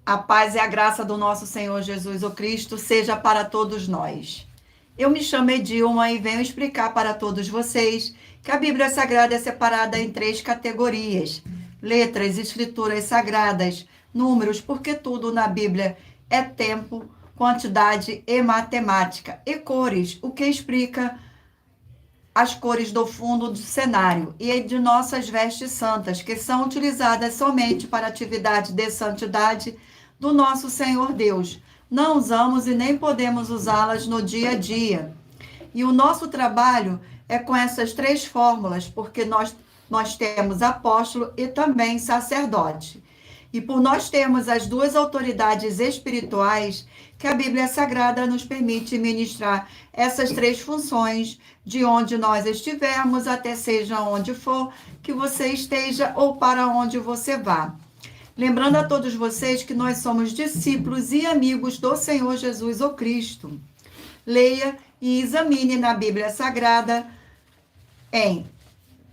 A paz e a graça do nosso Senhor Jesus o Cristo seja para todos nós. Eu me chamo Edilma e venho explicar para todos vocês que a Bíblia Sagrada é separada em 3 categorias: letras, escrituras sagradas, números, porque tudo na Bíblia é tempo, quantidade e matemática, e cores, o que explica as cores do fundo do cenário e de nossas vestes santas, que são utilizadas somente para atividade de santidade do nosso Senhor Deus. Não usamos e nem podemos usá-las no dia a dia. E o nosso trabalho é com essas 3 fórmulas, porque nós temos apóstolo e também sacerdote. E por nós termos as 2 autoridades espirituais, que a Bíblia Sagrada nos permite ministrar essas 3 funções, de onde nós estivermos, até seja onde for que você esteja ou para onde você vá. Lembrando a todos vocês que nós somos discípulos e amigos do Senhor Jesus o Cristo. Leia e examine na Bíblia Sagrada em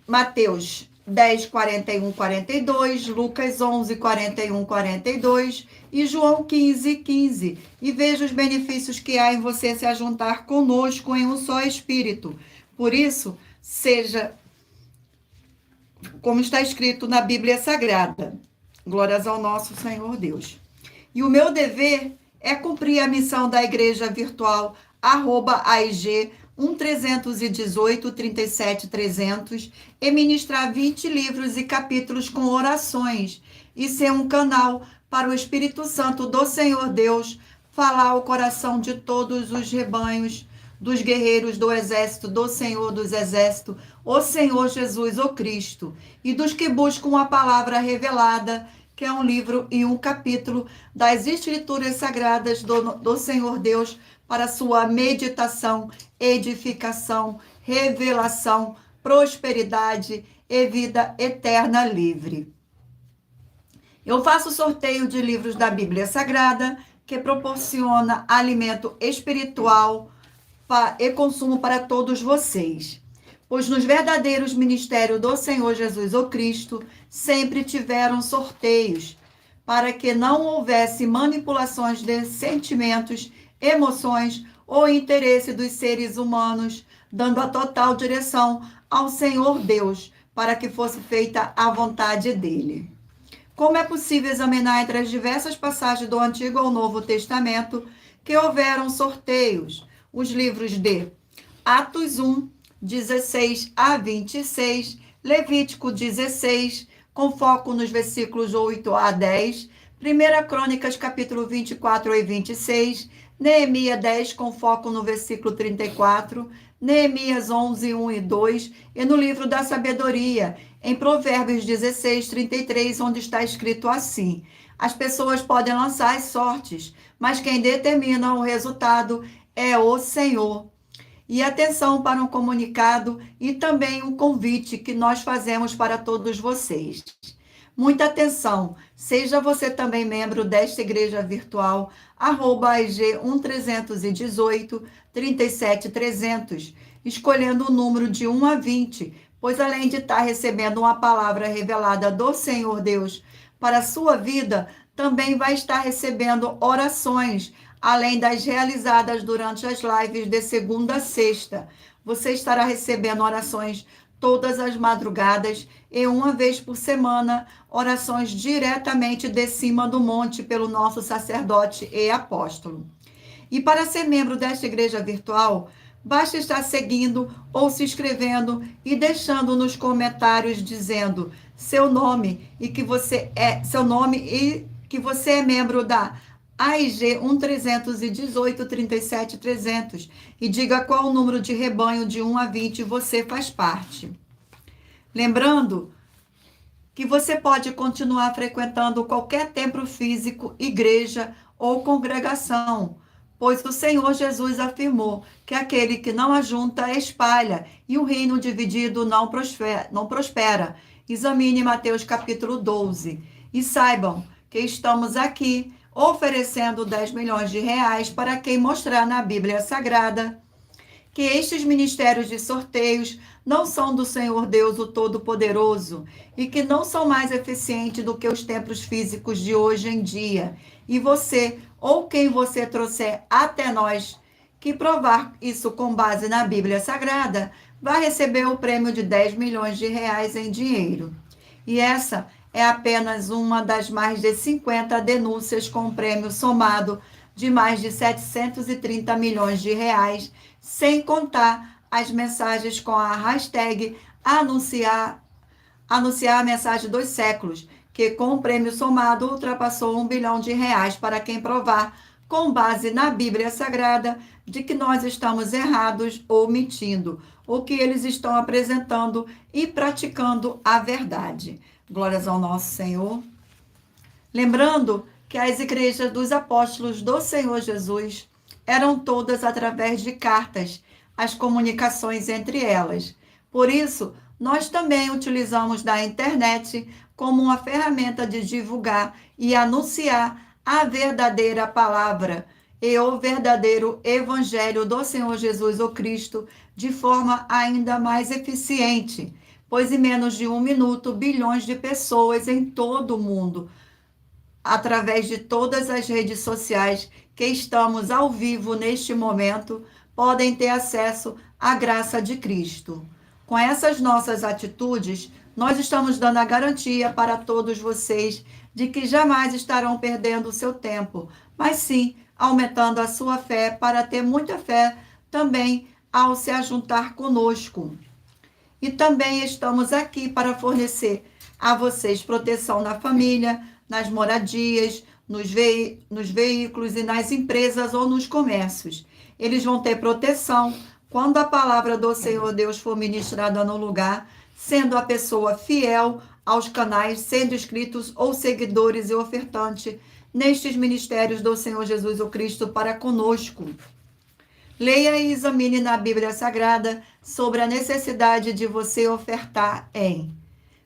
Mateus 10, 41, 42, Lucas 11, 41, 42 e João 15, 15. E veja os benefícios que há em você se ajuntar conosco em um só Espírito. Por isso, seja como está escrito na Bíblia Sagrada. Glórias ao nosso Senhor Deus. E o meu dever é cumprir a missão da Igreja Virtual, @AIG 1318 37 300, e ministrar 20 livros e capítulos com orações, e ser um canal para o Espírito Santo do Senhor Deus falar ao coração de todos os rebanhos, dos guerreiros do exército do Senhor dos Exércitos, o Senhor Jesus o Cristo, e dos que buscam a palavra revelada, que é um livro e um capítulo das Escrituras Sagradas do Senhor Deus, para sua meditação, edificação, revelação, prosperidade e vida eterna livre. Eu faço sorteio de livros da Bíblia Sagrada, que proporciona alimento espiritual e consumo para todos vocês. Pois nos verdadeiros ministérios do Senhor Jesus o Cristo, sempre tiveram sorteios, para que não houvesse manipulações de sentimentos, emoções ou interesse dos seres humanos, dando a total direção ao Senhor Deus, para que fosse feita a vontade dele. Como é possível examinar entre as diversas passagens do Antigo ao Novo Testamento que houveram sorteios? Os livros de Atos 1, 16 a 26, Levítico 16, com foco nos versículos 8 a 10, 1 Crônicas, capítulo 24 e 26, Neemias 10, com foco no versículo 34, Neemias 11, 1 e 2, e no livro da sabedoria, em Provérbios 16, 33, onde está escrito assim: as pessoas podem lançar as sortes, mas quem determina o resultado é o Senhor. E atenção para um comunicado e também um convite que nós fazemos para todos vocês. Muita atenção, seja você também membro desta igreja virtual, @IG 1318 37 300, escolhendo o número de 1 a 20, pois além de estar recebendo uma palavra revelada do Senhor Deus para a sua vida, também vai estar recebendo orações, além das realizadas durante as lives de segunda a sexta. Você estará recebendo orações todas as madrugadas e uma vez por semana, orações diretamente de cima do monte pelo nosso sacerdote e apóstolo. E para ser membro desta igreja virtual, basta estar seguindo ou se inscrevendo e deixando nos comentários dizendo seu nome e que você é membro da AIG 1318 37 300 e diga qual o número de rebanho de 1 a 20 você faz parte. Lembrando que você pode continuar frequentando qualquer templo físico, igreja ou congregação, pois o Senhor Jesus afirmou que aquele que não ajunta espalha e o reino dividido não prospera. Examine Mateus capítulo 12 e saibam que estamos aqui oferecendo 10 milhões de reais para quem mostrar na Bíblia Sagrada que estes ministérios de sorteios não são do Senhor Deus, o Todo-Poderoso, e que não são mais eficientes do que os templos físicos de hoje em dia. E você, ou quem você trouxer até nós, que provar isso com base na Bíblia Sagrada, vai receber o prêmio de 10 milhões de reais em dinheiro. E essa é apenas uma das mais de 50 denúncias com um prêmio somado de mais de 730 milhões de reais, sem contar as mensagens com a hashtag anunciar a mensagem dos séculos, que com o prêmio somado ultrapassou 1 bilhão de reais para quem provar, com base na Bíblia Sagrada, de que nós estamos errados ou mentindo, ou que eles estão apresentando e praticando a verdade. Glórias ao nosso Senhor. Lembrando que as igrejas dos apóstolos do Senhor Jesus eram todas através de cartas, as comunicações entre elas. Por isso, nós também utilizamos da internet como uma ferramenta de divulgar e anunciar a verdadeira palavra e o verdadeiro evangelho do Senhor Jesus, o Cristo, de forma ainda mais eficiente, pois em menos de 1 minuto, bilhões de pessoas em todo o mundo, através de todas as redes sociais que estamos ao vivo neste momento, podem ter acesso à graça de Cristo. Com essas nossas atitudes, nós estamos dando a garantia para todos vocês de que jamais estarão perdendo o seu tempo, mas sim aumentando a sua fé para ter muita fé também ao se ajuntar conosco. E também estamos aqui para fornecer a vocês proteção na família, nas moradias, nos veículos e nas empresas ou nos comércios. Eles vão ter proteção quando a palavra do Senhor Deus for ministrada no lugar, sendo a pessoa fiel aos canais, sendo inscritos ou seguidores e ofertantes nestes ministérios do Senhor Jesus o Cristo para conosco. Leia e examine na Bíblia Sagrada sobre a necessidade de você ofertar em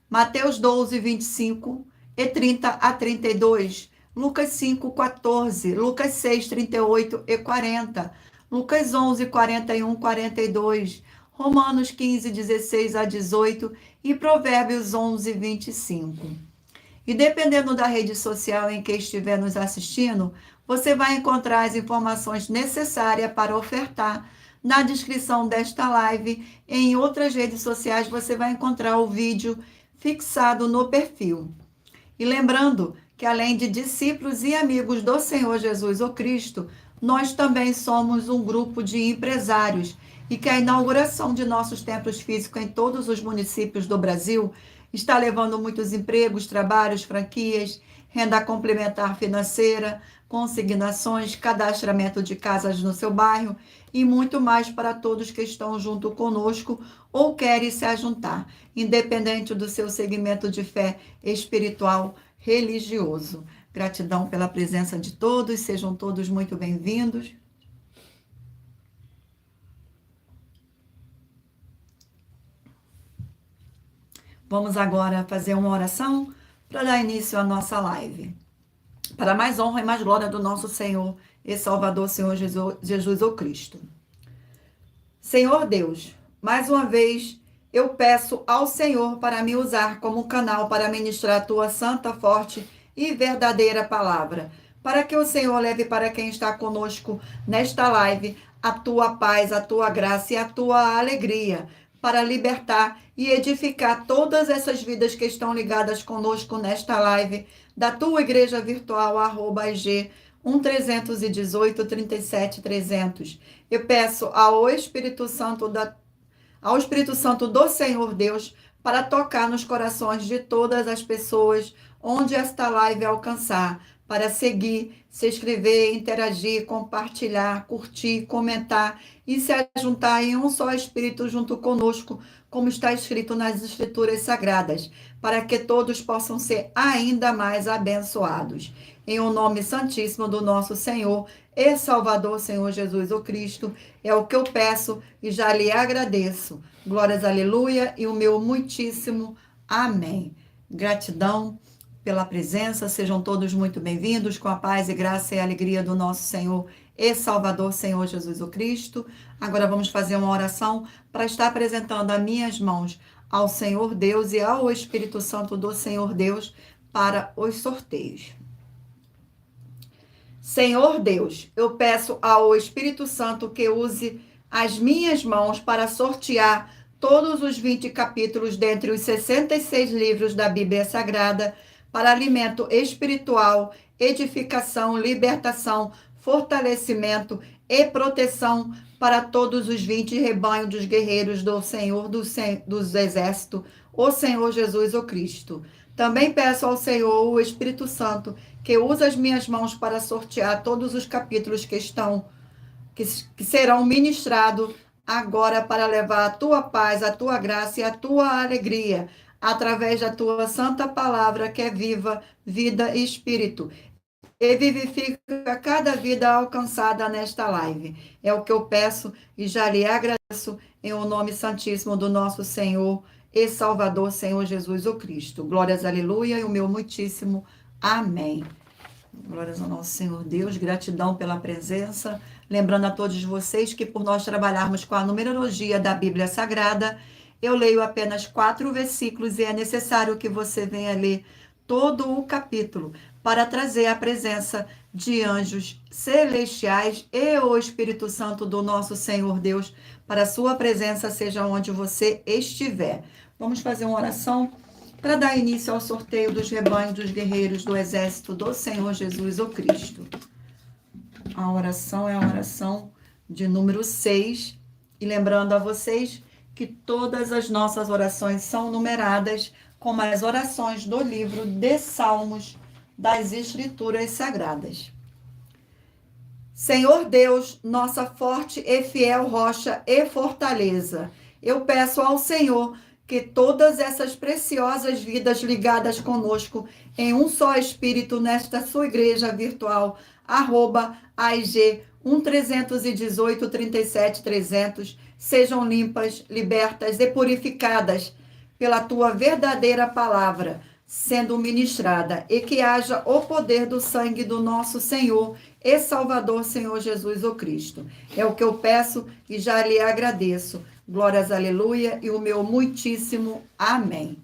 Mateus 12, 25 e 30 a 32, Lucas 5, 14, Lucas 6, 38 e 40, Lucas 11, 41, 42, Romanos 15, 16 a 18 e Provérbios 11, 25. E dependendo da rede social em que estiver nos assistindo, você vai encontrar as informações necessárias para ofertar na descrição desta live. Em outras redes sociais você vai encontrar o vídeo fixado no perfil. E lembrando que além de discípulos e amigos do Senhor Jesus o Cristo, nós também somos um grupo de empresários e que a inauguração de nossos templos físicos em todos os municípios do Brasil está levando muitos empregos, trabalhos, franquias, renda complementar financeira, consignações, cadastramento de casas no seu bairro e muito mais para todos que estão junto conosco ou querem se ajuntar, independente do seu segmento de fé espiritual, religioso. Gratidão pela presença de todos, sejam todos muito bem-vindos. Vamos agora fazer uma oração para dar início à nossa live. Para mais honra e mais glória do nosso Senhor e Salvador, Senhor Jesus o Cristo. Senhor Deus, mais uma vez eu peço ao Senhor para me usar como canal para ministrar a tua santa, forte e verdadeira palavra, para que o Senhor leve para quem está conosco nesta live a tua paz, a tua graça e a tua alegria, para libertar e edificar todas essas vidas que estão ligadas conosco nesta live, da tua igreja virtual, @ig 1318 37 300. Eu peço ao Espírito Santo do Senhor Deus para tocar nos corações de todas as pessoas onde esta live alcançar, para seguir, se inscrever, interagir, compartilhar, curtir, comentar e se ajuntar em um só Espírito junto conosco, como está escrito nas Escrituras Sagradas, para que todos possam ser ainda mais abençoados. Em o nome santíssimo do nosso Senhor e Salvador, Senhor Jesus o Cristo, é o que eu peço e já lhe agradeço. Glórias, aleluia, e o meu muitíssimo amém. Gratidão pela presença, sejam todos muito bem-vindos, com a paz e graça e alegria do nosso Senhor e Salvador, Senhor Jesus o Cristo. Agora vamos fazer uma oração para estar apresentando as minhas mãos ao Senhor Deus e ao Espírito Santo do Senhor Deus para os sorteios. Senhor Deus, eu peço ao Espírito Santo que use as minhas mãos para sortear todos os 20 capítulos dentre os 66 livros da Bíblia Sagrada para alimento espiritual, edificação, libertação, fortalecimento e proteção para todos os 20 rebanhos dos guerreiros do Senhor dos Exércitos, o Senhor Jesus o Cristo. Também peço ao Senhor, o Espírito Santo, que use as minhas mãos para sortear todos os capítulos que serão ministrados agora para levar a tua paz, a tua graça e a tua alegria, através da tua santa palavra que é viva, vida e espírito, e vivifica cada vida alcançada nesta live. É o que eu peço e já lhe agradeço em o nome santíssimo do nosso Senhor e Salvador, Senhor Jesus o Cristo. Glórias, aleluia, e o meu muitíssimo amém. Glórias ao nosso Senhor Deus, gratidão pela presença. Lembrando a todos vocês que por nós trabalharmos com a numerologia da Bíblia Sagrada, eu leio apenas 4 versículos e é necessário que você venha ler todo o capítulo para trazer a presença de anjos celestiais e o Espírito Santo do nosso Senhor Deus para a sua presença, seja onde você estiver. Vamos fazer uma oração para dar início ao sorteio dos rebanhos dos guerreiros do exército do Senhor Jesus o Cristo. A oração é a oração de número 6. E lembrando a vocês que todas as nossas orações são numeradas como as orações do livro de Salmos das Escrituras Sagradas. Senhor Deus, nossa forte e fiel rocha e fortaleza, eu peço ao Senhor que todas essas preciosas vidas ligadas conosco em um só espírito nesta sua igreja virtual, @AIG 1318 37 300, sejam limpas, libertas e purificadas pela tua verdadeira palavra, sendo ministrada, e que haja o poder do sangue do nosso Senhor e Salvador, Senhor Jesus o Cristo. É o que eu peço e já lhe agradeço. Glórias, aleluia, e o meu muitíssimo amém.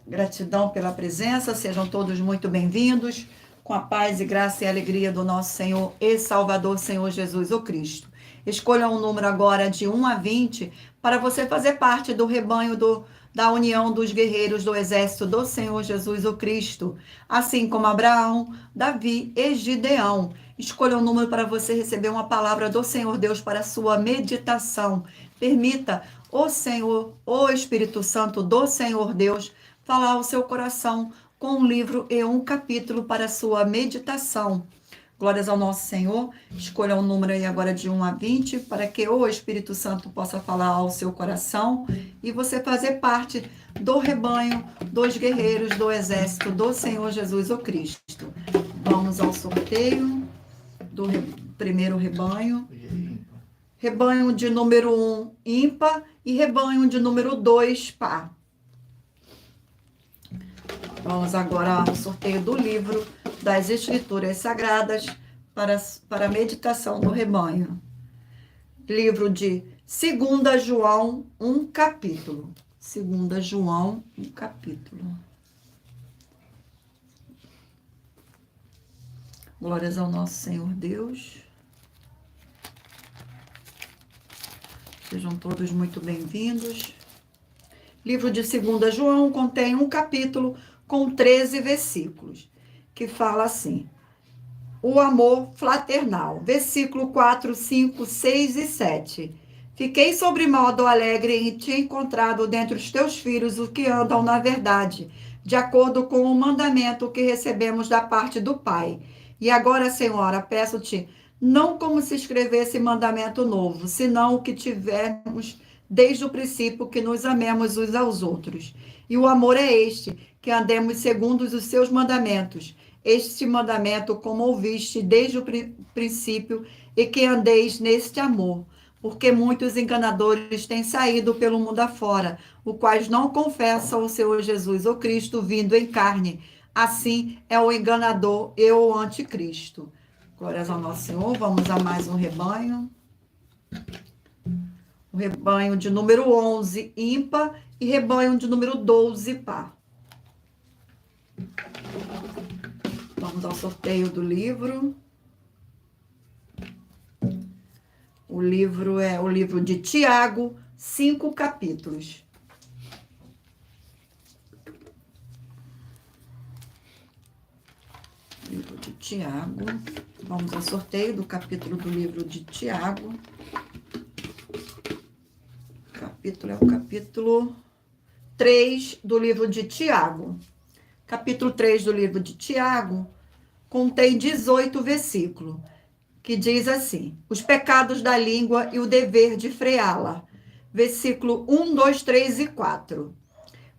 Gratidão pela presença, sejam todos muito bem-vindos, com a paz e graça e alegria do nosso Senhor e Salvador, Senhor Jesus o Cristo. Escolha um número agora de 1 a 20 para você fazer parte do rebanho da união dos guerreiros do exército do Senhor Jesus o Cristo, assim como Abraão, Davi e Gideão. Escolha um número para você receber uma palavra do Senhor Deus para a sua meditação. Permita o Senhor, o Espírito Santo do Senhor Deus, falar ao seu coração com um livro e um capítulo para a sua meditação. Glórias ao nosso Senhor. Escolha um número aí agora de 1 a 20 para que o Espírito Santo possa falar ao seu coração e você fazer parte do rebanho dos guerreiros do exército do Senhor Jesus o Cristo. Vamos ao sorteio do primeiro rebanho. Rebanho de número 1, ímpar, e rebanho de número 2, par. Vamos agora ao sorteio do livro das Escrituras Sagradas para a meditação do rebanho. Livro de 2 João, um capítulo. 2 João, um capítulo. Glórias ao nosso Senhor Deus. Sejam todos muito bem-vindos. Livro de 2 João contém um capítulo com 13 versículos, que fala assim: o amor fraternal. Versículo 4, 5, 6 e 7. Fiquei sobremodo alegre em te encontrado dentre os teus filhos os que andam na verdade, de acordo com o mandamento que recebemos da parte do Pai. E agora, Senhora, peço-te, não como se escrevesse mandamento novo, senão o que tivemos desde o princípio, que nos amemos uns aos outros. E o amor é este, que andemos segundo os seus mandamentos. Este mandamento, como ouviste desde o princípio, e que andeis neste amor. Porque muitos enganadores têm saído pelo mundo afora, os quais não confessam o Senhor Jesus, o Cristo, vindo em carne. Assim é o enganador e o anticristo. Glórias ao nosso Senhor. Vamos a mais um rebanho. O rebanho de número 11, ímpar, e rebanho de número 12, par. Vamos ao sorteio do livro. O livro é o livro de Tiago, 5 capítulos. Livro de Tiago. Vamos ao sorteio do capítulo do livro de Tiago. O capítulo é o capítulo 3 do livro de Tiago. Capítulo 3 do livro de Tiago contém 18 versículos, que diz assim: os pecados da língua e o dever de freá-la. Versículo 1, 2, 3 e 4.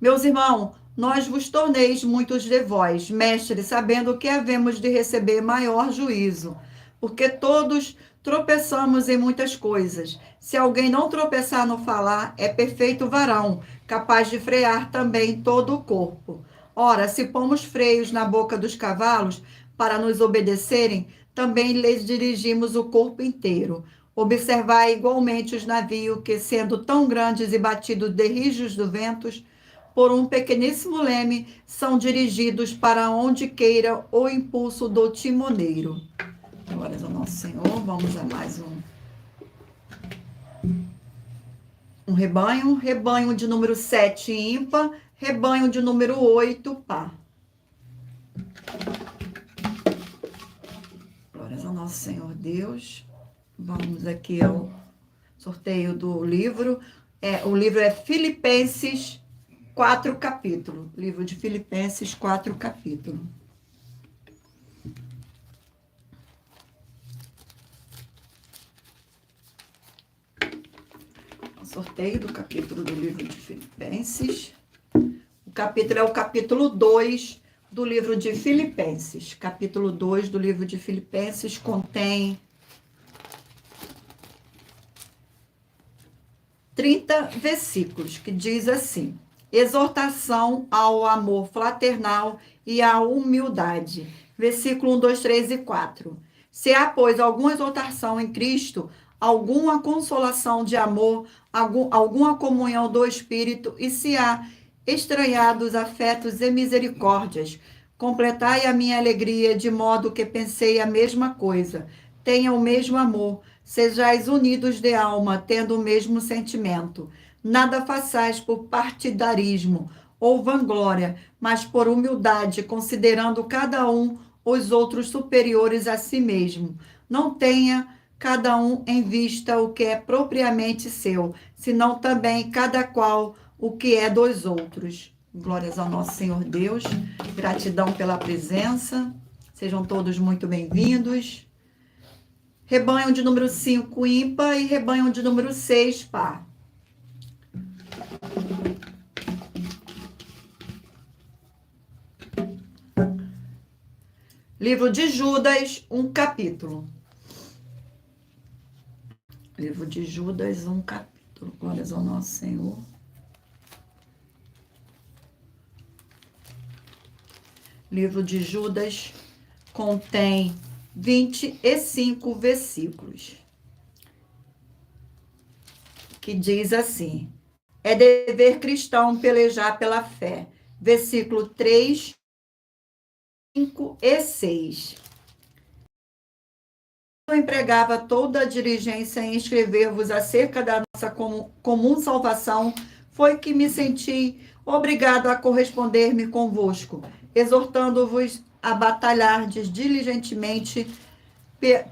Meus irmãos, nós vos torneis muitos de vós, mestres, sabendo que havemos de receber maior juízo, porque todos tropeçamos em muitas coisas. Se alguém não tropeçar no falar, é perfeito varão, capaz de frear também todo o corpo. Ora, se pomos freios na boca dos cavalos para nos obedecerem, também lhes dirigimos o corpo inteiro. Observai igualmente os navios que, sendo tão grandes e batidos de rijos do ventos, por um pequeníssimo leme, são dirigidos para onde queira o impulso do timoneiro. Glórias ao nosso Senhor. Vamos a mais um rebanho. Rebanho de número 7, ímpar. Rebanho de número 8, par. Glórias ao nosso Senhor Deus. Vamos aqui ao sorteio do livro. O livro é Filipenses 4 capítulos. Livro de Filipenses 4 capítulos. O sorteio do capítulo do livro de Filipenses. O capítulo é o capítulo 2 do livro de Filipenses. Capítulo 2 do livro de Filipenses contém 30 versículos, que diz assim: exortação ao amor fraternal e à humildade. Versículo 1, 2, 3 e 4. Se há, pois, alguma exortação em Cristo, alguma consolação de amor, alguma comunhão do Espírito, e se há estranhados afetos e misericórdias, completai a minha alegria, de modo que pensei a mesma coisa, tenha o mesmo amor, sejais unidos de alma, tendo o mesmo sentimento. Nada façais por partidarismo ou vanglória, mas por humildade, considerando cada um os outros superiores a si mesmo. Não tenha cada um em vista o que é propriamente seu, senão também cada qual o que é dos outros. Glórias ao nosso Senhor Deus. Gratidão pela presença. Sejam todos muito bem-vindos. Rebanho de número 5, ímpar, e rebanho de número 6, par. Livro de Judas, 1 capítulo. Livro de Judas, 1 capítulo. Glórias ao nosso Senhor. Livro de Judas contém 25 versículos, que diz assim: é dever cristão pelejar pela fé. Versículo 3, 5 e 6. Eu empregava toda a diligência em escrever-vos acerca da nossa comum salvação, foi que me senti obrigado a corresponder-me convosco, exortando-vos a batalhardes diligentemente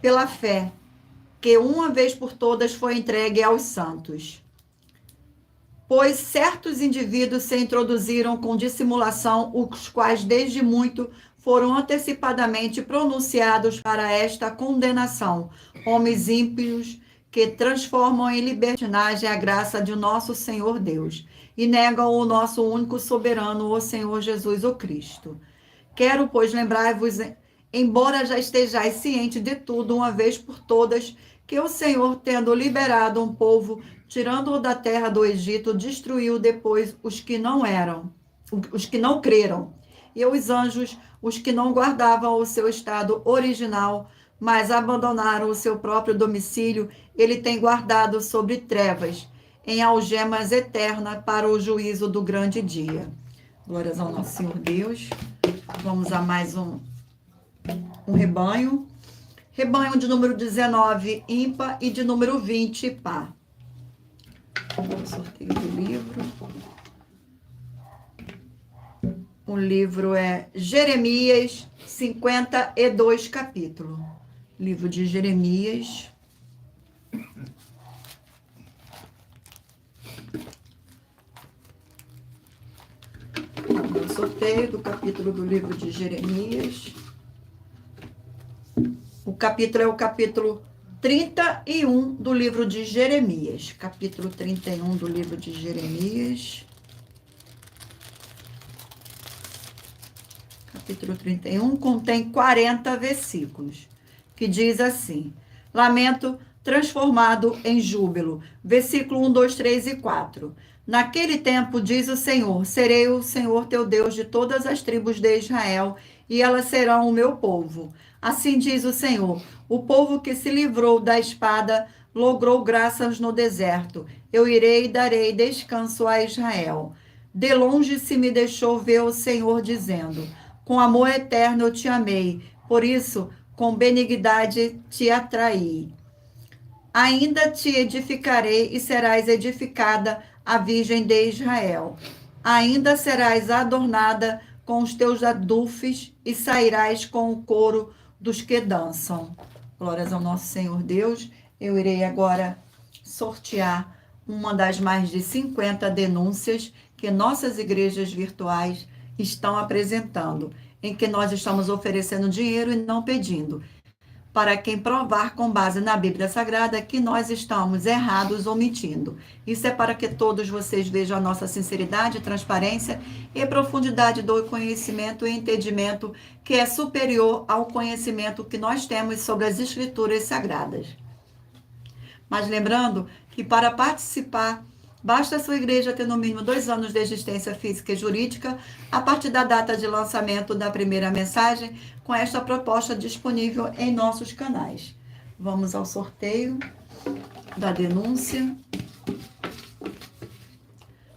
pela fé, que uma vez por todas foi entregue aos santos. Pois certos indivíduos se introduziram com dissimulação, os quais desde muito foram antecipadamente pronunciados para esta condenação, homens ímpios que transformam em libertinagem a graça de nosso Senhor Deus e negam o nosso único soberano, o Senhor Jesus o Cristo. Quero, pois, lembrar-vos, embora já estejais cientes de tudo, uma vez por todas, que o Senhor, tendo liberado um povo, tirando-o da terra do Egito, destruiu depois os que não creram, e os anjos, os que não guardavam o seu estado original, mas abandonaram o seu próprio domicílio, ele tem guardado sobre trevas, em algemas eternas para o juízo do grande dia. Glórias ao nosso Senhor Deus. Vamos a mais um rebanho. Rebanho de número 19, ímpar, e de número 20, par. O sorteio do livro. O livro é Jeremias, 52 capítulos. Livro de Jeremias. O sorteio do capítulo do livro de Jeremias. O capítulo é o capítulo 31 do livro de Jeremias. Capítulo 31 do livro de Jeremias. Capítulo 31 contém 40 versículos, que diz assim: Lamento transformado em júbilo. Versículo 1, 2, 3 e 4. Naquele tempo, diz o Senhor, serei o Senhor teu Deus de todas as tribos de Israel, e elas serão o meu povo. Assim diz o Senhor, o povo que se livrou da espada logrou graças no deserto. Eu irei e darei descanso a Israel. De longe se me deixou ver o Senhor dizendo, com amor eterno eu te amei, por isso com benignidade te atraí. Ainda te edificarei e serás edificada a Virgem de Israel. Ainda serás adornada com os teus adufes e sairás com o coro dos que dançam. Glórias ao nosso Senhor Deus. Eu irei agora sortear uma das mais de 50 denúncias que nossas igrejas virtuais estão apresentando, em que nós estamos oferecendo dinheiro e não pedindo, para quem provar com base na Bíblia Sagrada que nós estamos errados ou mentindo. Isso é para que todos vocês vejam a nossa sinceridade, transparência e profundidade do conhecimento e entendimento que é superior ao conhecimento que nós temos sobre as Escrituras Sagradas. Mas lembrando que para participar, basta a sua igreja ter no mínimo 2 anos de existência física e jurídica a partir da data de lançamento da primeira mensagem com esta proposta disponível em nossos canais. Vamos ao sorteio da denúncia.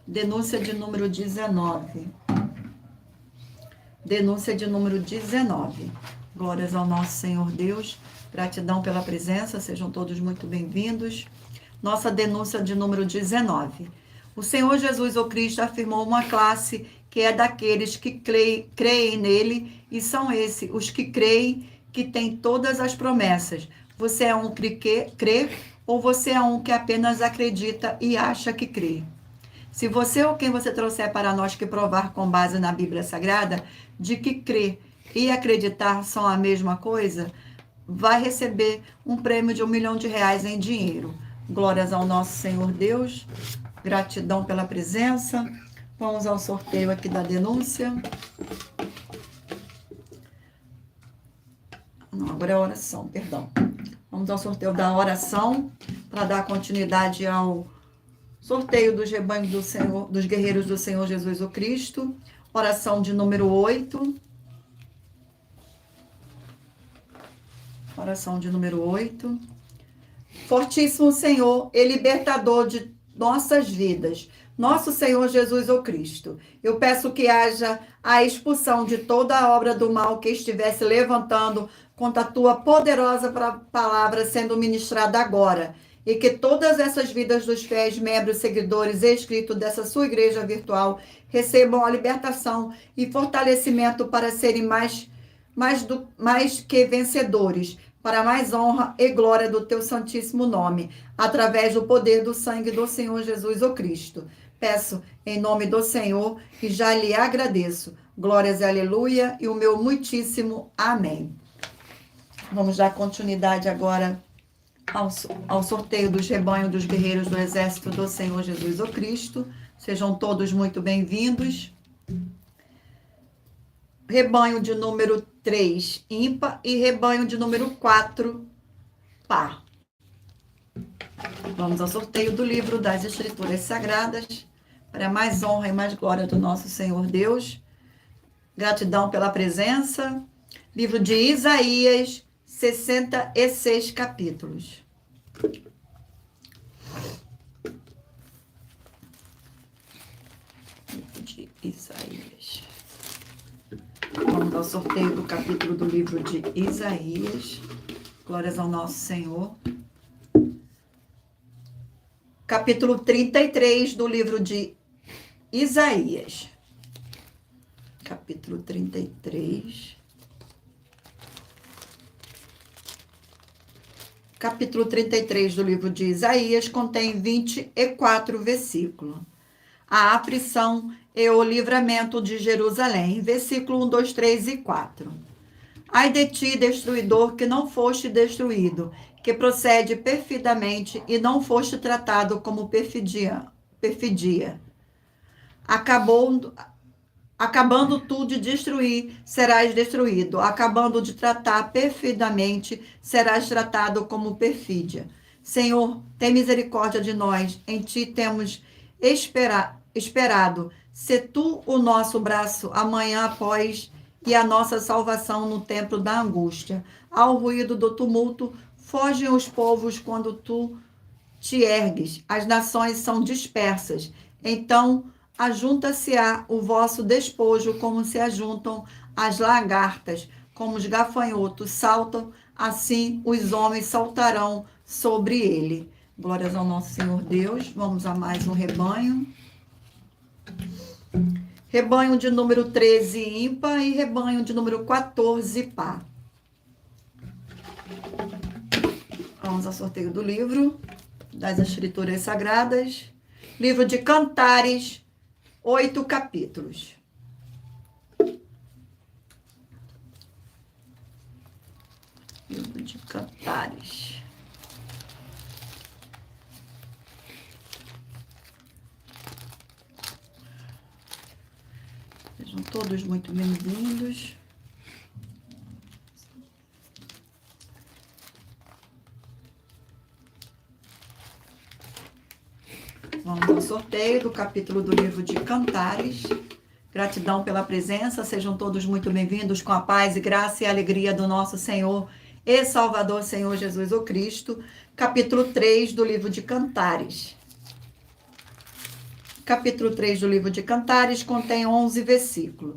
Denúncia de número 19. Denúncia de número 19. Glórias ao nosso Senhor Deus. Gratidão pela presença, sejam todos muito bem-vindos. Nossa denúncia de número 19. O Senhor Jesus, o Cristo, afirmou uma classe que é daqueles que creem nele, e são esses, os que creem, que têm todas as promessas. Você é um que crê, ou você é um que apenas acredita e acha que crê? Se você ou quem você trouxer para nós que provar com base na Bíblia Sagrada, de que crer e acreditar são a mesma coisa, vai receber um prêmio de R$1 milhão em dinheiro. Glórias ao nosso Senhor Deus. Gratidão pela presença. Vamos ao sorteio aqui da denúncia. Não, agora é a oração, perdão. Vamos ao sorteio da oração para dar continuidade ao sorteio dos rebanhos do Senhor, dos guerreiros do Senhor Jesus o Cristo. Oração de número 8. Oração de número 8. Fortíssimo Senhor e libertador de nossas vidas, nosso Senhor Jesus o Cristo, eu peço que haja a expulsão de toda a obra do mal que estivesse levantando contra a tua poderosa palavra sendo ministrada agora, e que todas essas vidas dos fiéis, membros, seguidores e inscritos dessa sua igreja virtual recebam a libertação e fortalecimento para serem mais que vencedores, para mais honra e glória do teu santíssimo nome, através do poder do sangue do Senhor Jesus o Cristo. Peço em nome do Senhor e já lhe agradeço. Glórias e aleluia e o meu muitíssimo amém. Vamos dar continuidade agora ao sorteio dos rebanhos dos guerreiros do exército do Senhor Jesus o Cristo. Sejam todos muito bem-vindos. Rebanho de número 3, ímpar, e rebanho de número 4, par. Vamos ao sorteio do livro das Escrituras Sagradas, para mais honra e mais glória do nosso Senhor Deus. Gratidão pela presença. Livro de Isaías, 66 capítulos. De Isaías. Vamos ao sorteio do capítulo do livro de Isaías. Glórias ao nosso Senhor. Capítulo 33 do livro de Isaías. Capítulo 33. Capítulo 33 do livro de Isaías contém 24 versículos. A aflição e o livramento de Jerusalém. Versículo 1, 2, 3 e 4. Ai de ti, destruidor, que não foste destruído, que procede perfidamente e não foste tratado como perfidia. Acabando tu de destruir, serás destruído. Acabando de tratar perfidamente, serás tratado como perfídia. Senhor, tem misericórdia de nós. Em ti temos esperado. Se tu o nosso braço amanhã após e a nossa salvação no templo da angústia. Ao ruído do tumulto, fogem os povos quando tu te ergues. As nações são dispersas. Então, ajunta-se-á o vosso despojo, como se ajuntam as lagartas, como os gafanhotos saltam, assim os homens saltarão sobre ele. Glórias ao nosso Senhor Deus. Vamos a mais um rebanho. Rebanho de número 13 ímpar e rebanho de número 14 par. Vamos ao sorteio do livro das Escrituras Sagradas. Livro de Cantares, 8 capítulos. Livro de Cantares. Sejam todos muito bem-vindos. Vamos ao sorteio do capítulo do livro de Cantares. Gratidão pela presença, sejam todos muito bem-vindos com a paz e graça e alegria do nosso Senhor e Salvador, Senhor Jesus o Cristo. Capítulo 3 do livro de Cantares. Capítulo 3 do livro de Cantares contém 11 versículos.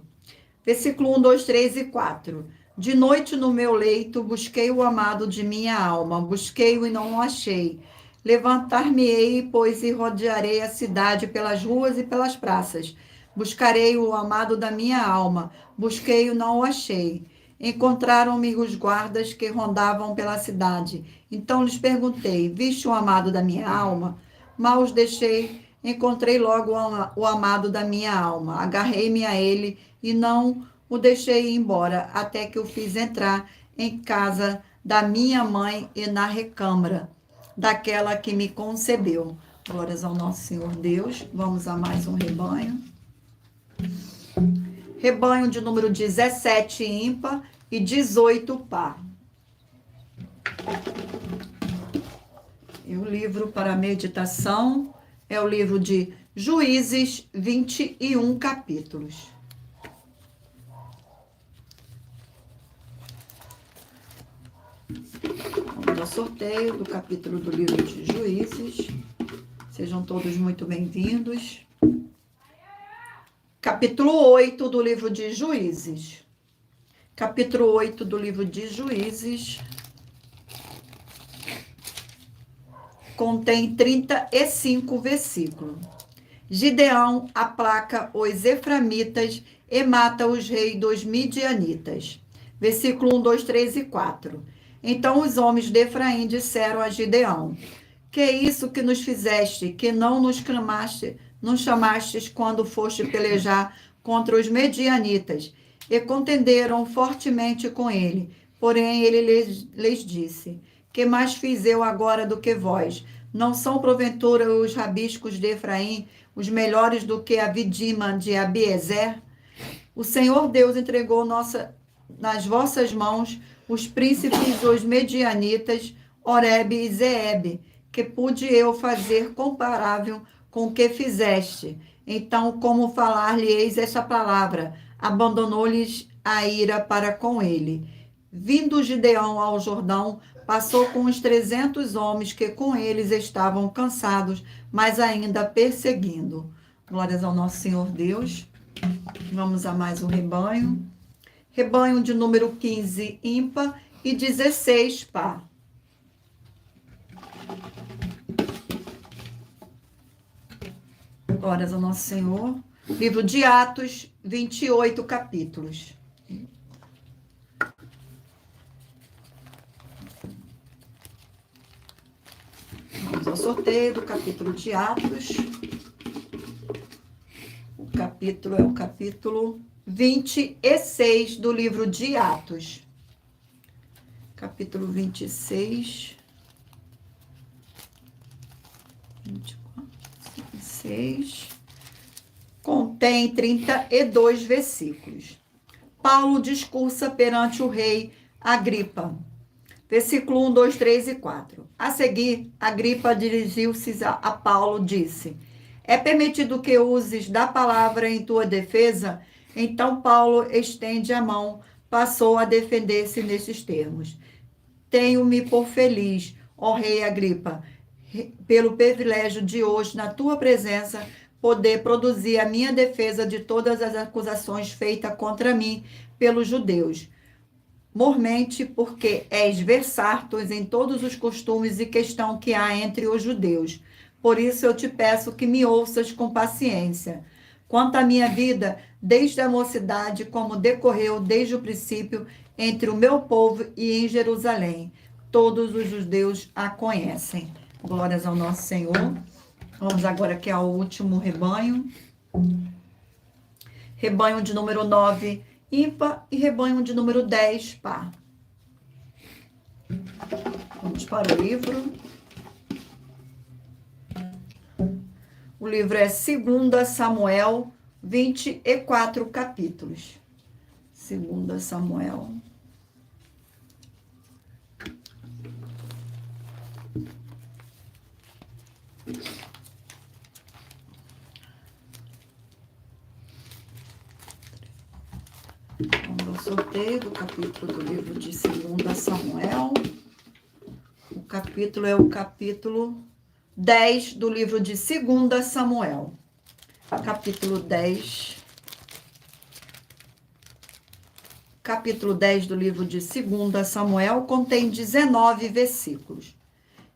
Versículo 1, 2, 3 e 4. De noite no meu leito busquei o amado de minha alma, busquei-o e não o achei. Levantar-me-ei, pois, e rodearei a cidade pelas ruas e pelas praças. Buscarei o amado da minha alma, busquei-o e não o achei. Encontraram-me os guardas que rondavam pela cidade. Então lhes perguntei, viste o amado da minha alma? Mal os deixei, encontrei logo o amado da minha alma. Agarrei-me a ele e não o deixei ir embora, até que o fiz entrar em casa da minha mãe e na recâmara daquela que me concebeu. Glórias ao nosso Senhor Deus. Vamos a mais um rebanho. Rebanho de número 17 ímpar e 18 par. E o livro para meditação é o livro de Juízes, 21 capítulos. Vamos ao sorteio do capítulo do livro de Juízes. Sejam todos muito bem-vindos. Capítulo 8 do livro de Juízes. Capítulo 8 do livro de Juízes contém 35 versículos. Gideão aplaca os eframitas e mata os reis dos midianitas. Versículo 1, 2, 3 e 4. Então os homens de Efraim disseram a Gideão, que é isso que nos fizeste, que não nos chamastes quando foste pelejar contra os medianitas? E contenderam fortemente com ele. Porém ele lhes disse, que mais fiz eu agora do que vós? Não são porventura os rabiscos de Efraim os melhores do que a vidima de Abiezer? O Senhor Deus entregou nas vossas mãos os príncipes, os medianitas, Oreb e Zeeb, que pude eu fazer comparável com o que fizeste. Então, como falar-lhe-eis esta palavra? Abandonou-lhes a ira para com ele. Vindo Gideão ao Jordão, passou com os 300 homens que com eles estavam cansados, mas ainda perseguindo. Glórias ao nosso Senhor Deus. Vamos a mais um rebanho. Rebanho de número 15, ímpar, e 16, par. Glórias ao nosso Senhor. Livro de Atos, 28 capítulos. Vamos ao sorteio do capítulo de Atos. O capítulo é o capítulo 26 do livro de Atos. Capítulo 26. 24, 26. Contém 32 versículos. Paulo discursa perante o rei Agripa. Versículo 1, 2, 3 e 4. A seguir, Agripa dirigiu-se a Paulo e disse: é permitido que uses da palavra em tua defesa? Então Paulo estende a mão, passou a defender-se nesses termos: tenho-me por feliz, ó rei Agripa, pelo privilégio de hoje, na tua presença, poder produzir a minha defesa de todas as acusações feitas contra mim pelos judeus. Mormente, porque és versartos em todos os costumes e questão que há entre os judeus. Por isso eu te peço que me ouças com paciência. Quanto à minha vida, desde a mocidade, como decorreu desde o princípio entre o meu povo e em Jerusalém, todos os judeus a conhecem. Glórias ao nosso Senhor. Vamos agora aqui ao último rebanho. Rebanho de número 9, ímpar, e rebanho de número 10, par. Vamos para o livro. O livro é 2 Samuel, 24 capítulos. 2 Samuel. Vamos ao sorteio do capítulo do livro de 2 Samuel. O capítulo é o capítulo 10 do livro de 2 Samuel. Capítulo 10. Capítulo 10 do livro de 2 Samuel contém 19 versículos,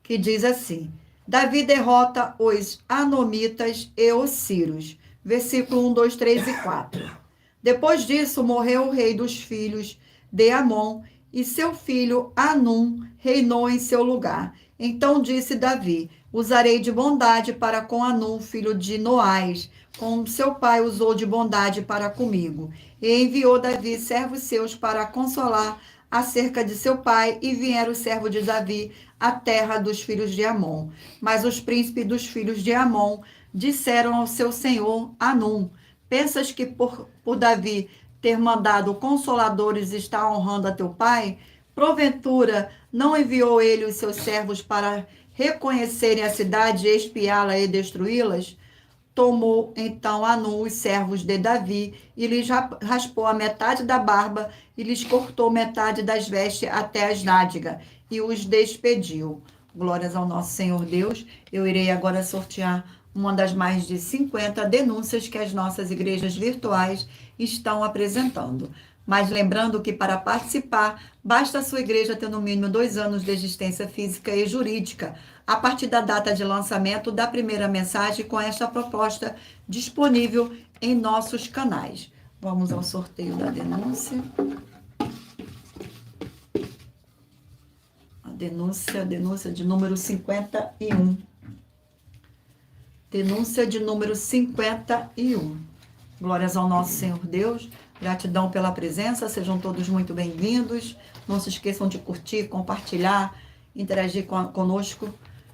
que diz assim: Davi derrota os Anomitas e os Sírios. Versículo 1, 2, 3 e 4. Depois disso, morreu o rei dos filhos de Amon, e seu filho Anum reinou em seu lugar. Então disse Davi: usarei de bondade para com Anum, filho de Noás, como seu pai usou de bondade para comigo. E enviou Davi servos seus para consolar acerca de seu pai, e vieram os servos de Davi à terra dos filhos de Amon. Mas os príncipes dos filhos de Amon disseram ao seu senhor Anum: pensas que por Davi ter mandado consoladores está honrando a teu pai? Porventura, não enviou ele os seus servos para reconhecerem a cidade, espiá-la e destruí-las? Tomou então Anum os servos de Davi e lhes raspou a metade da barba e lhes cortou metade das vestes até as nádegas e os despediu. Glórias ao nosso Senhor Deus. Eu irei agora sortear uma das mais de 50 denúncias que as nossas igrejas virtuais estão apresentando. Mas lembrando que para participar, basta a sua igreja ter no mínimo 2 anos de existência física e jurídica, a partir da data de lançamento da primeira mensagem com esta proposta disponível em nossos canais. Vamos ao sorteio da denúncia. A denúncia de número 51. Denúncia de número 51. Glórias ao nosso Senhor Deus. Gratidão pela presença. Sejam todos muito bem-vindos. Não se esqueçam de curtir, compartilhar, interagir conosco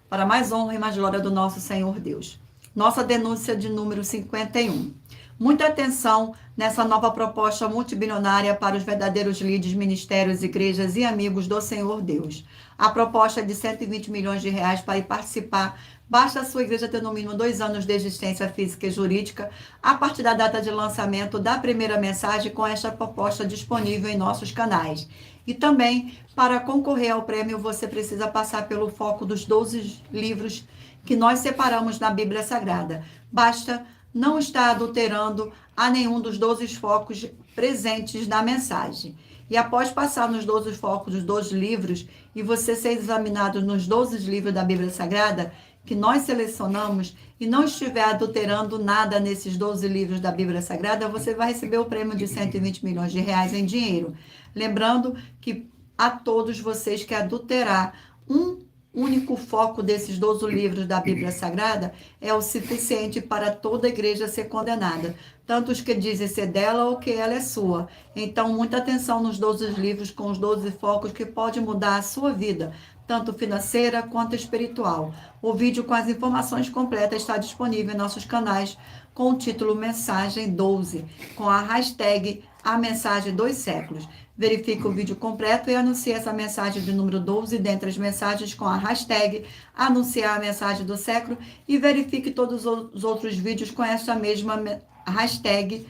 para mais honra e mais glória do nosso Senhor Deus. Nossa denúncia de número 51. Muita atenção nessa nova proposta multibilionária para os verdadeiros líderes, ministérios, igrejas e amigos do Senhor Deus. A proposta é de 120 milhões de reais para ir participar. Basta a sua igreja ter no mínimo 2 anos de existência física e jurídica a partir da data de lançamento da primeira mensagem com esta proposta disponível em nossos canais. E também, para concorrer ao prêmio, você precisa passar pelo foco dos 12 livros que nós separamos na Bíblia Sagrada. Basta não estar adulterando a nenhum dos 12 focos presentes na mensagem. E após passar nos 12 focos dos 12 livros e você ser examinado nos 12 livros da Bíblia Sagrada, que nós selecionamos, e não estiver adulterando nada nesses 12 livros da Bíblia Sagrada, você vai receber o prêmio de 120 milhões de reais em dinheiro. Lembrando que a todos vocês que adulterar um único foco desses 12 livros da Bíblia Sagrada é o suficiente para toda a igreja ser condenada, tanto os que dizem ser dela ou que ela é sua. Então, muita atenção nos 12 livros com os 12 focos que pode mudar a sua vida, tanto financeira quanto espiritual. O vídeo com as informações completas está disponível em nossos canais com o título Mensagem 12, com a hashtag A Mensagem dos Séculos. Verifique o vídeo completo e anuncie essa mensagem de número 12 dentre as mensagens com a hashtag Anunciar a Mensagem do Século e verifique todos os outros vídeos com esta mesma hashtag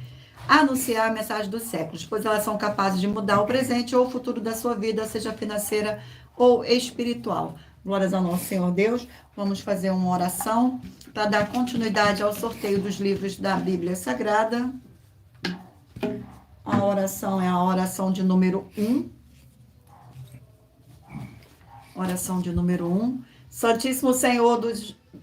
Anunciar a Mensagem dos Séculos, pois elas são capazes de mudar o presente ou o futuro da sua vida, seja financeira ou espiritual. Glórias ao nosso Senhor Deus. Vamos fazer uma oração para dar continuidade ao sorteio dos livros da Bíblia Sagrada. A oração é a oração de número 1. Oração de número 1. Santíssimo Senhor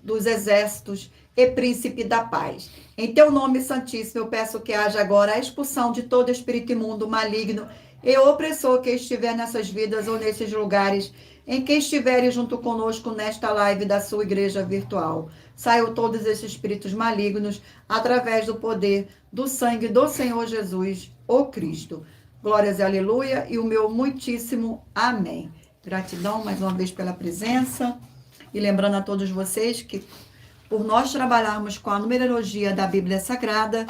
dos exércitos e príncipe da paz. Em teu nome santíssimo, eu peço que haja agora a expulsão de todo espírito imundo, maligno e opressor que estiver nessas vidas ou nesses lugares em que estiverem junto conosco nesta live da sua igreja virtual. Saiam todos esses espíritos malignos através do poder do sangue do Senhor Jesus, o Cristo. Glórias e aleluia e o meu muitíssimo amém. Gratidão mais uma vez pela presença e lembrando a todos vocês que por nós trabalharmos com a numerologia da Bíblia Sagrada,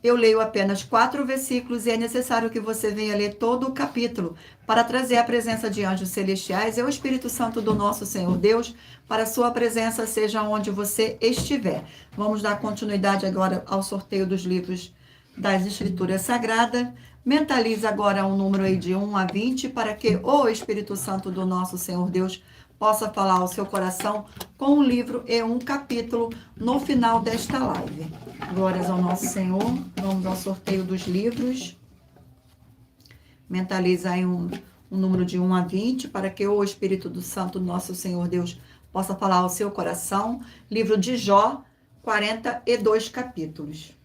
eu leio apenas 4 versículos e é necessário que você venha ler todo o capítulo para trazer a presença de anjos celestiais e o Espírito Santo do nosso Senhor Deus para a sua presença seja onde você estiver. Vamos dar continuidade agora ao sorteio dos livros das Escrituras Sagradas. Mentalize agora um número aí de 1 a 20 para que o Espírito Santo do nosso Senhor Deus possa falar ao seu coração com um livro e um capítulo no final desta live. Glórias ao nosso Senhor. Vamos ao sorteio dos livros. Mentaliza aí um número de 1 a 20 para que o Espírito do Santo, nosso Senhor Deus, possa falar ao seu coração. Livro de Jó, 42 capítulos.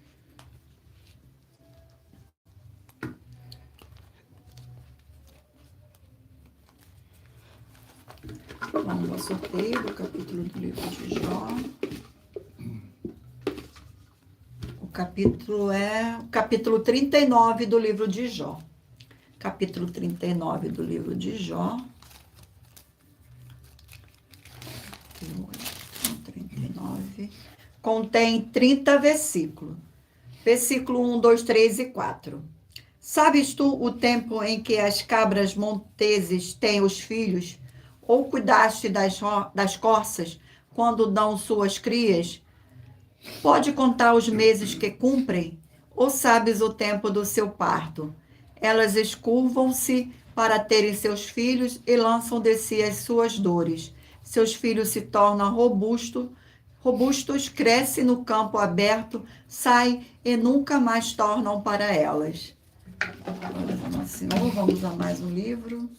Vamos ao sorteio do capítulo do livro de Jó. O capítulo é o capítulo 39 do livro de Jó. Capítulo 39 do livro de Jó. 39. Contém 30 versículos. Versículo 1, 2, 3 e 4. Sabes tu o tempo em que as cabras monteses têm os filhos? Ou cuidaste das corças quando dão suas crias? Pode contar os meses que cumprem? Ou sabes o tempo do seu parto? Elas escurvam-se para terem seus filhos e lançam de si as suas dores. Seus filhos se tornam robustos, crescem no campo aberto, saem e nunca mais tornam para elas. Senhor, vamos a mais um livro.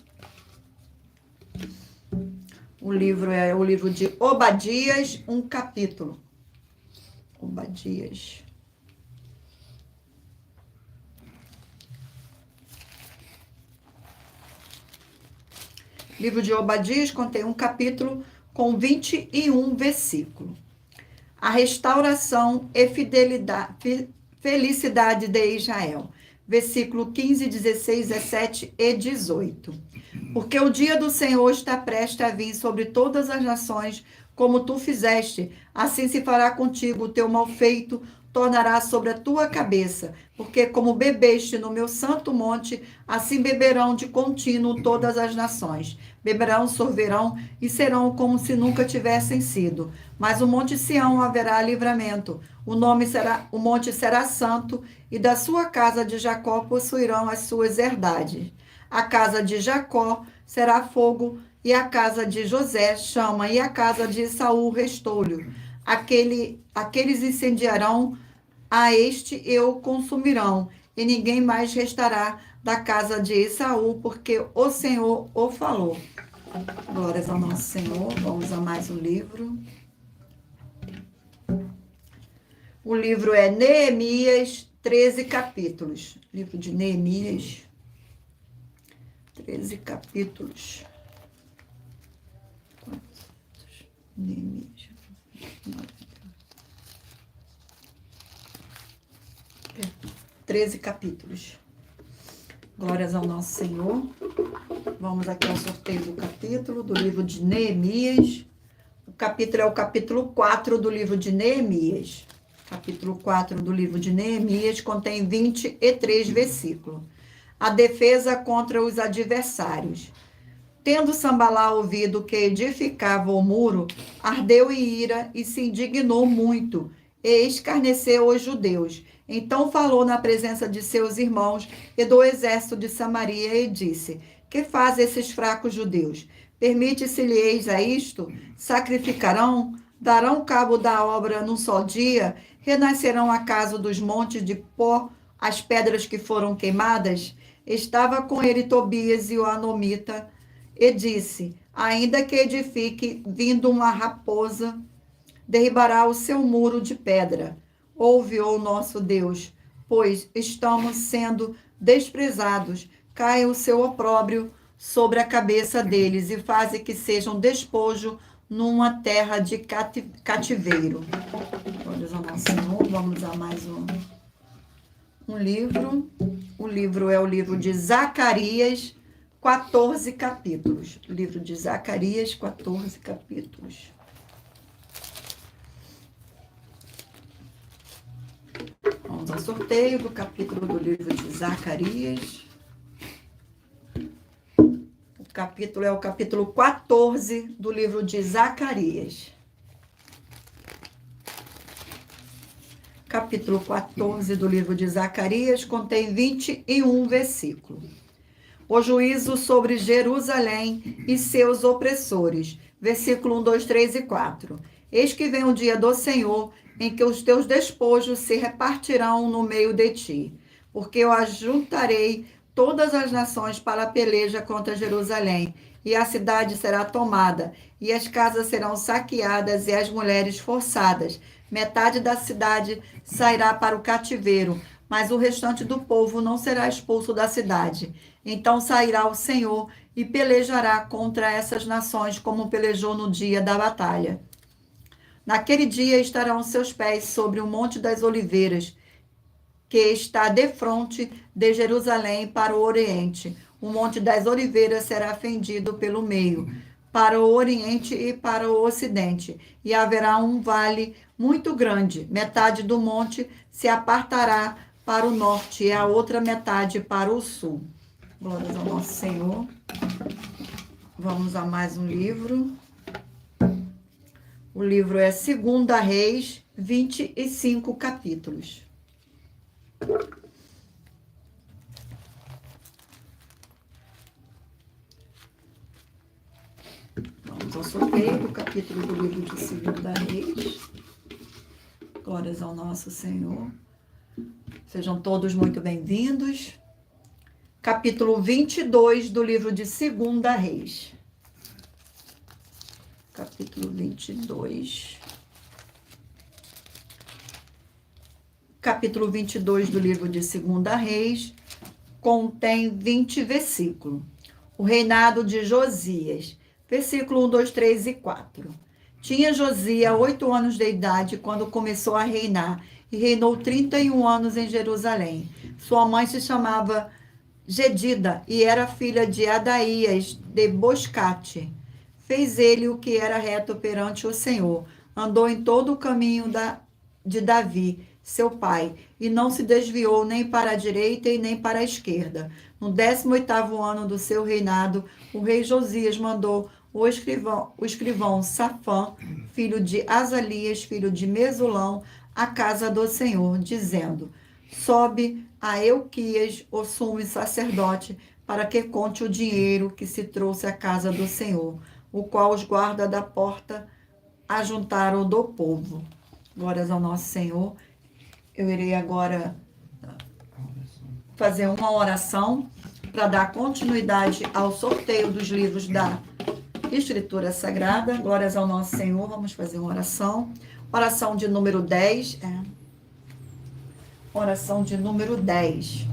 O livro é o livro de Obadias, um capítulo. Obadias. Livro de Obadias contém um capítulo com 21 versículos. A restauração e felicidade de Israel. Versículo 15, 16, 17 e 18. Porque o dia do Senhor está prestes a vir sobre todas as nações, como tu fizeste, assim se fará contigo o teu mal feito, tornará sobre a tua cabeça, porque como bebeste no meu santo monte, assim beberão de contínuo todas as nações. Beberão, sorverão e serão como se nunca tivessem sido. Mas o monte Sião haverá livramento. O monte será santo, e da sua casa de Jacó possuirão as suas herdades. A casa de Jacó será fogo, e a casa de José chama, e a casa de Esaú restolho. Aqueles incendiarão, a este eu consumirão, e ninguém mais restará da casa de Esaú, porque o Senhor o falou. Glórias ao nosso Senhor. Vamos a mais um livro. O livro é Neemias, 13 capítulos. Livro de Neemias, 13 capítulos. Neemias. 13 capítulos. Glórias ao nosso Senhor. Vamos aqui ao sorteio do capítulo, do livro de Neemias. O capítulo é o capítulo 4 do livro de Neemias. Capítulo 4 do livro de Neemias contém 23 versículos. A defesa contra os adversários. Tendo Sambalá ouvido que edificava o muro, ardeu em ira e se indignou muito, e escarneceu os judeus. Então falou na presença de seus irmãos e do exército de Samaria e disse: que fazem esses fracos judeus? Permite-se-lhes a isto? Sacrificarão? Darão cabo da obra num só dia? Renascerão acaso dos montes de pó as pedras que foram queimadas? Estava com ele Tobias e o Anomita, e disse: ainda que edifique, vindo uma raposa, derribará o seu muro de pedra. Ouve, ó nosso Deus, pois estamos sendo desprezados. Cai o seu opróbrio sobre a cabeça deles e faze que sejam despojo numa terra de cativeiro. Glórias ao nosso Senhor. Vamos a mais um livro. O livro é o livro de Zacarias, 14 capítulos. Livro de Zacarias, 14 capítulos. Vamos ao sorteio do capítulo do livro de Zacarias. O capítulo é o capítulo 14 do livro de Zacarias. Capítulo 14 do livro de Zacarias contém 21 versículos. O juízo sobre Jerusalém e seus opressores. Versículo 1, 2, 3 e 4. Eis que vem o dia do Senhor, em que os teus despojos se repartirão no meio de ti, porque eu ajuntarei todas as nações para a peleja contra Jerusalém, e a cidade será tomada, e as casas serão saqueadas e as mulheres forçadas. Metade da cidade sairá para o cativeiro, mas o restante do povo não será expulso da cidade. Então sairá o Senhor e pelejará contra essas nações, como pelejou no dia da batalha. Naquele dia estarão seus pés sobre o Monte das Oliveiras, que está defronte de Jerusalém para o oriente. O Monte das Oliveiras será fendido pelo meio, para o oriente e para o ocidente, e haverá um vale muito grande. Metade do monte se apartará para o norte e a outra metade para o sul. Glórias ao nosso Senhor. Vamos a mais um livro. O livro é 2 Reis, 25 capítulos. Vamos ao sorteio do capítulo do livro de 2 Reis. Glórias ao nosso Senhor. Sejam todos muito bem-vindos. Capítulo 22 do livro de 2 Reis. Capítulo 22. Capítulo 22 do livro de 2 Reis contém 20 versículos. O reinado de Josias. Versículo 1, 2, 3 e 4. Tinha Josias 8 anos de idade quando começou a reinar e reinou 31 anos em Jerusalém. Sua mãe se chamava Gedida e era filha de Adaías de Boscate. Fez ele o que era reto perante o Senhor. Andou em todo o caminho de Davi, seu pai, e não se desviou nem para a direita e nem para a esquerda. No 18º ano do seu reinado, o rei Josias mandou o escrivão Safã, filho de Azalias, filho de Mesulão, à casa do Senhor, dizendo: sobe a Euquias, o sumo sacerdote, para que conte o dinheiro que se trouxe à casa do Senhor, o qual os guardas da porta ajuntaram do povo. Glórias ao nosso Senhor. Eu irei agora fazer uma oração para dar continuidade ao sorteio dos livros da Escritura Sagrada. Glórias ao nosso Senhor. Vamos fazer uma oração. Oração de número 10. Oração de número 10.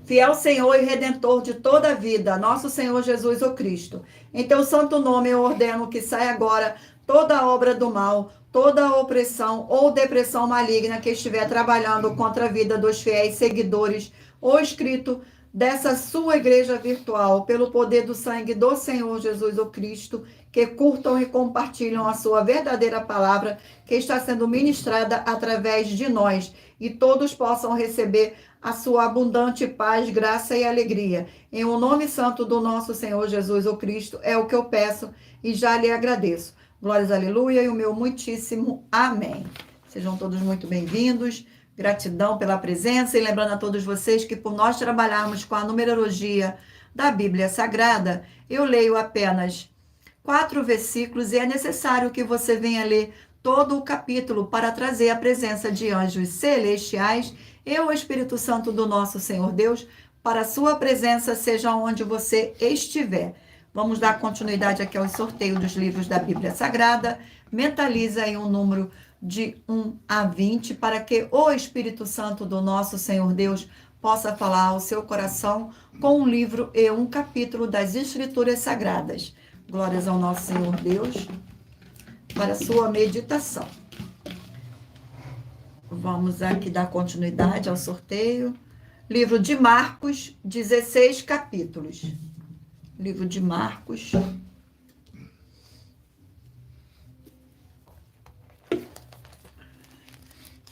Fiel Senhor e Redentor de toda a vida, nosso Senhor Jesus o Cristo, em teu santo nome eu ordeno que saia agora toda obra do mal, toda opressão ou depressão maligna que estiver trabalhando contra a vida dos fiéis seguidores ou inscrito dessa sua igreja virtual, pelo poder do sangue do Senhor Jesus o Cristo, que curtam e compartilham a sua verdadeira palavra que está sendo ministrada através de nós, e todos possam receber a sua abundante paz, graça e alegria. Em o nome santo do nosso Senhor Jesus o Cristo, é o que eu peço e já lhe agradeço. Glórias, aleluia, e o meu muitíssimo amém. Sejam todos muito bem-vindos. Gratidão pela presença, e lembrando a todos vocês que por nós trabalharmos com a numerologia da Bíblia Sagrada, eu leio apenas 4 versículos e é necessário que você venha ler todo o capítulo para trazer a presença de anjos celestiais e o Espírito Santo do nosso Senhor Deus para a sua presença, seja onde você estiver. Vamos dar continuidade aqui ao sorteio dos livros da Bíblia Sagrada. Mentaliza aí um número de 1 a 20 para que o Espírito Santo do nosso Senhor Deus possa falar ao seu coração com um livro e um capítulo das Escrituras Sagradas. Glórias ao nosso Senhor Deus para a sua meditação. Vamos aqui dar continuidade ao sorteio. Livro de Marcos, 16 capítulos. Livro de Marcos.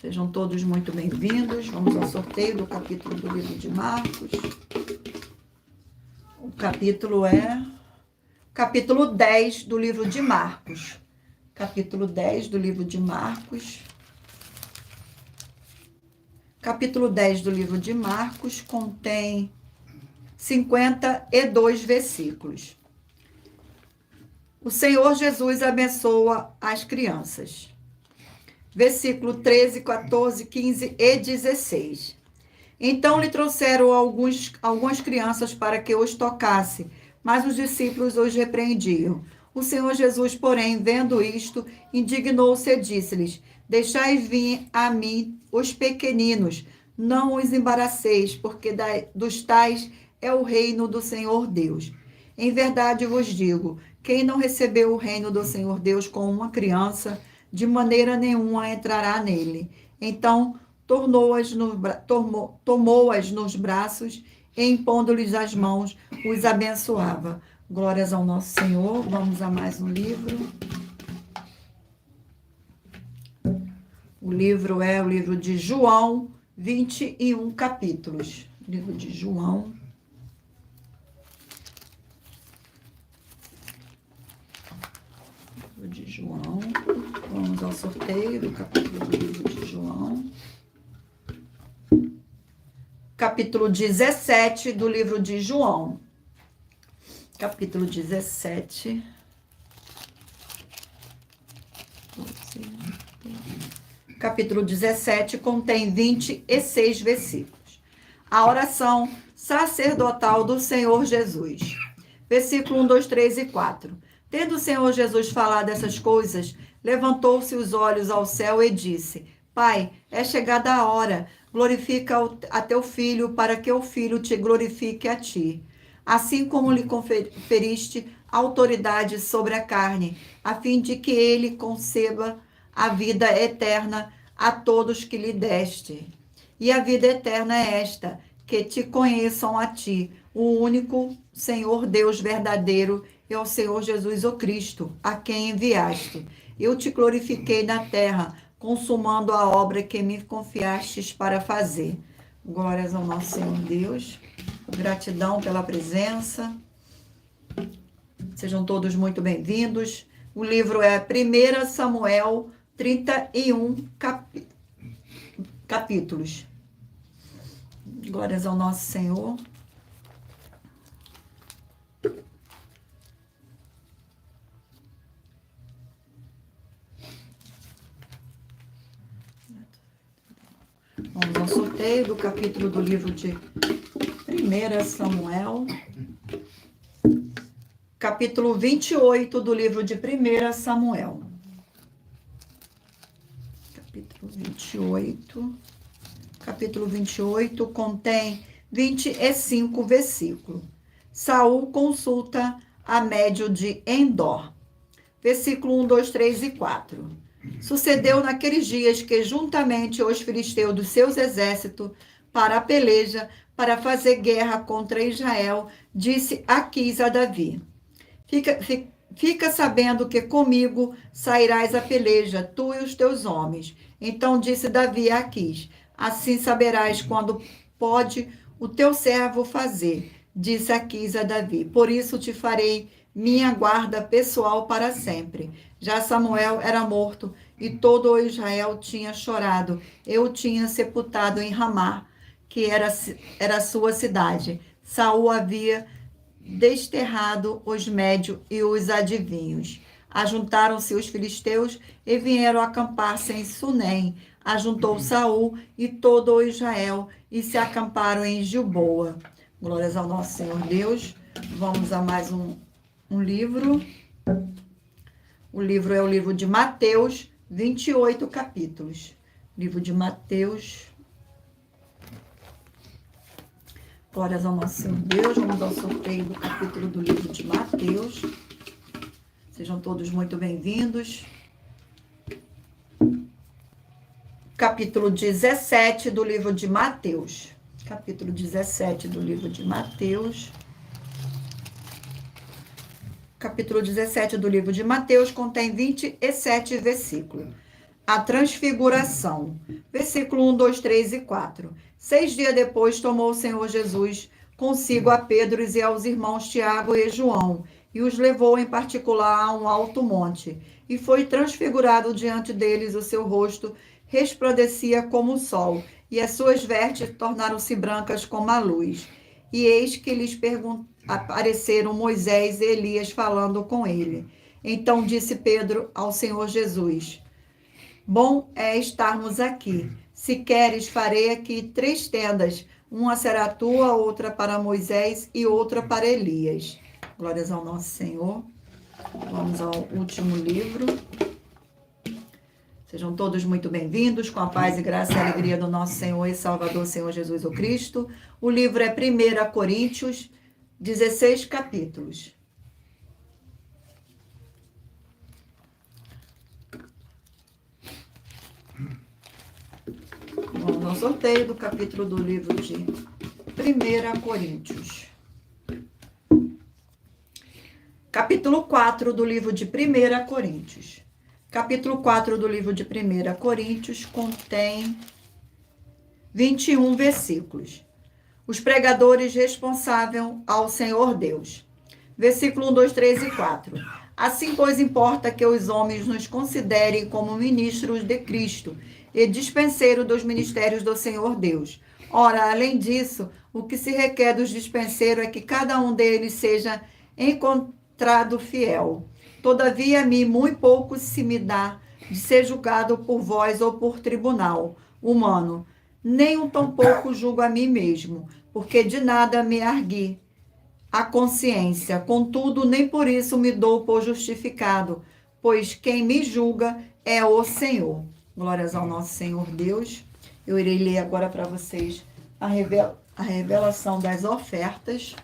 Sejam todos muito bem-vindos. Vamos ao sorteio do capítulo do livro de Marcos. O capítulo é capítulo 10 do livro de Marcos. Capítulo 10 do livro de Marcos. Capítulo 10 do livro de Marcos contém 52 versículos. O Senhor Jesus abençoa as crianças. Versículo 13, 14, 15 e 16. Então lhe trouxeram algumas crianças para que os tocasse, mas os discípulos os repreendiam. O Senhor Jesus, porém, vendo isto, indignou-se e disse-lhes: deixai vir a mim os pequeninos, não os embaraceis, porque dos tais é o reino do Senhor Deus. Em verdade vos digo, quem não recebeu o reino do Senhor Deus como uma criança, de maneira nenhuma entrará nele. Então tomou-as nos braços e, impondo-lhes as mãos, os abençoava. Glórias ao nosso Senhor. Vamos a mais um livro. O livro é o livro de João, 21 capítulos. Livro de João. Livro de João. Vamos ao sorteio do capítulo do livro de João. Capítulo 17 do livro de João. Capítulo 17. Capítulo 17 contém 26 versículos. A oração sacerdotal do Senhor Jesus. Versículo 1, 2, 3 e 4. Tendo o Senhor Jesus falado essas coisas, levantou-se os olhos ao céu e disse: Pai, é chegada a hora, glorifica a teu filho, para que o filho te glorifique a ti. Assim como lhe conferiste autoridade sobre a carne, a fim de que ele conceba a vida eterna a todos que lhe deste. E a vida eterna é esta, que te conheçam a ti, o único Senhor Deus verdadeiro, e o Senhor Jesus o Cristo, a quem enviaste. Eu te glorifiquei na terra, consumando a obra que me confiastes para fazer. Glórias ao nosso Senhor Deus. Gratidão pela presença. Sejam todos muito bem-vindos. O livro é 1 Samuel, 31 capítulos. Glórias ao nosso Senhor. Vamos ao sorteio do capítulo do livro de 1 Samuel. Capítulo 28 do livro de 1 Samuel. Capítulo 28. Capítulo 28 contém 25 versículos. Saul consulta a médio de Endor. Versículo 1, 2, 3 e 4. Sucedeu naqueles dias que, juntamente os filisteus dos seus exércitos, para a peleja, para fazer guerra contra Israel, disse Aquis a Davi: Fica sabendo que comigo sairás a peleja, tu e os teus homens. Então disse Davi a Aquis: Assim saberás quando pode o teu servo fazer. Disse Aquis a Davi: Por isso te farei minha guarda pessoal para sempre. Já Samuel era morto e todo o Israel tinha chorado. Eu tinha sepultado em Ramá, que era sua cidade. Saul havia desterrado os médios e os adivinhos. Ajuntaram-se os filisteus e vieram acampar-se em Sunem. Ajuntou Saul e todo o Israel e se acamparam em Gilboa. Glórias ao nosso Senhor Deus. Vamos a mais um livro. O livro é o livro de Mateus, 28 capítulos. Livro de Mateus. Glórias ao nosso Senhor Deus. Vamos ao sorteio do capítulo do livro de Mateus. Sejam todos muito bem-vindos. Capítulo 17 do livro de Mateus. Capítulo 17 do livro de Mateus. Capítulo 17 do livro de Mateus contém 27 versículos. A transfiguração. Versículo 1, 2, 3 e 4. 6 dias depois tomou o Senhor Jesus consigo a Pedro e aos irmãos Tiago e João, e os levou em particular a um alto monte. E foi transfigurado diante deles, o seu rosto resplandecia como o sol, e as suas vestes tornaram-se brancas como a luz. E eis que lhes apareceram Moisés e Elias falando com ele. Então disse Pedro ao Senhor Jesus: Bom é estarmos aqui. Se queres, farei aqui 3 tendas. Uma será tua, outra para Moisés e outra para Elias. Glórias ao nosso Senhor. Vamos ao último livro. Sejam todos muito bem-vindos, com a paz e graça e alegria do nosso Senhor e Salvador, Senhor Jesus o Cristo. O livro é 1 Coríntios, 16 capítulos. Vamos ao sorteio do capítulo do livro de 1 Coríntios. Capítulo 4 do livro de 1 Coríntios. Capítulo 4 do livro de 1 Coríntios contém 21 versículos. Os pregadores responsáveis ao Senhor Deus. Versículo 1, 2, 3 e 4. Assim, pois, importa que os homens nos considerem como ministros de Cristo e dispenseiros dos ministérios do Senhor Deus. Ora, além disso, o que se requer dos dispenseiros é que cada um deles seja encontrado fiel. Todavia, a mim muito pouco se me dá de ser julgado por vós ou por tribunal humano. Nem um tão pouco julgo a mim mesmo, porque de nada me argui a consciência. Contudo, nem por isso me dou por justificado, pois quem me julga é o Senhor. Glórias ao nosso Senhor Deus. Eu irei ler agora para vocês a revelação das ofertas,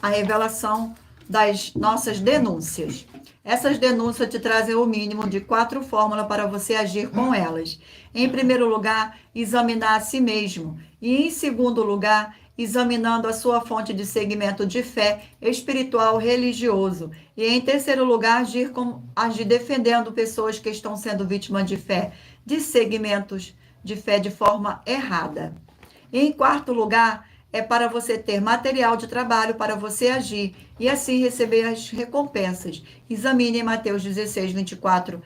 a revelação das nossas denúncias. Essas denúncias te trazem o mínimo de 4 fórmulas para você agir com elas. Em primeiro lugar, examinar a si mesmo. E em segundo lugar, examinando a sua fonte de segmento de fé espiritual religioso. E, em terceiro lugar, agir defendendo pessoas que estão sendo vítimas de fé, de segmentos de fé de forma errada. E, em quarto lugar, é para você ter material de trabalho para você agir e assim receber as recompensas. Examine Mateus 16, 24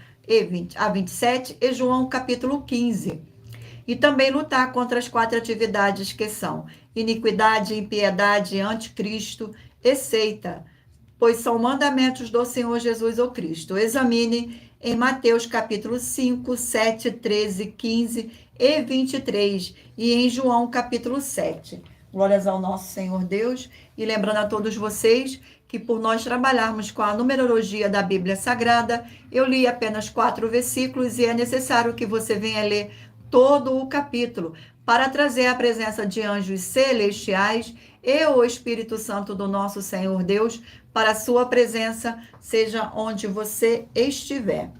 a 27 e João capítulo 15. E também lutar contra as 4 atividades que são iniquidade, impiedade, anticristo e seita, pois são mandamentos do Senhor Jesus o Cristo. Examine em Mateus capítulo 5, 7, 13, 15 e 23 e em João capítulo 7. Glórias ao nosso Senhor Deus. E lembrando a todos vocês que por nós trabalharmos com a numerologia da Bíblia Sagrada, eu li apenas 4 versículos e é necessário que você venha ler todo o capítulo para trazer a presença de anjos celestiais e o Espírito Santo do nosso Senhor Deus para a sua presença, seja onde você estiver.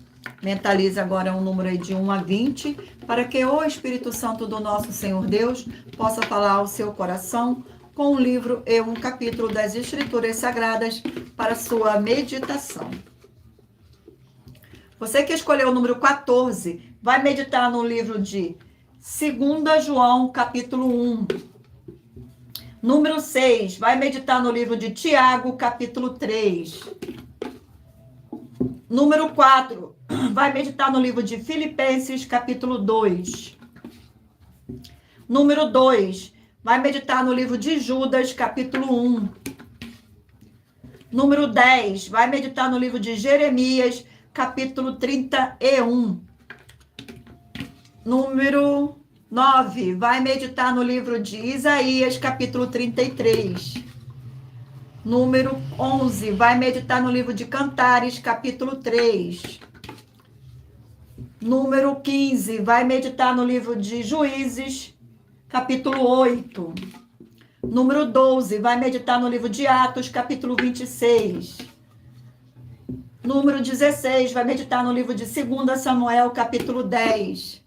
Mentalize agora um número aí de 1 a 20, para que o Espírito Santo do nosso Senhor Deus possa falar ao seu coração com um livro e um capítulo das Escrituras Sagradas para sua meditação. Você que escolheu o número 14, vai meditar no livro de 2 João, capítulo 1. Número 6, vai meditar no livro de Tiago, capítulo 3. Número 4, vai meditar no livro de Filipenses, capítulo 2. Número 2, vai meditar no livro de Judas, capítulo 1. Número 10, vai meditar no livro de Jeremias, capítulo 31. Número 9, vai meditar no livro de Isaías, capítulo 33. Número 11, vai meditar no livro de Cantares, capítulo 3. Número 15, vai meditar no livro de Juízes, capítulo 8. Número 12, vai meditar no livro de Atos, capítulo 26. Número 16, vai meditar no livro de 2 Samuel, capítulo 10.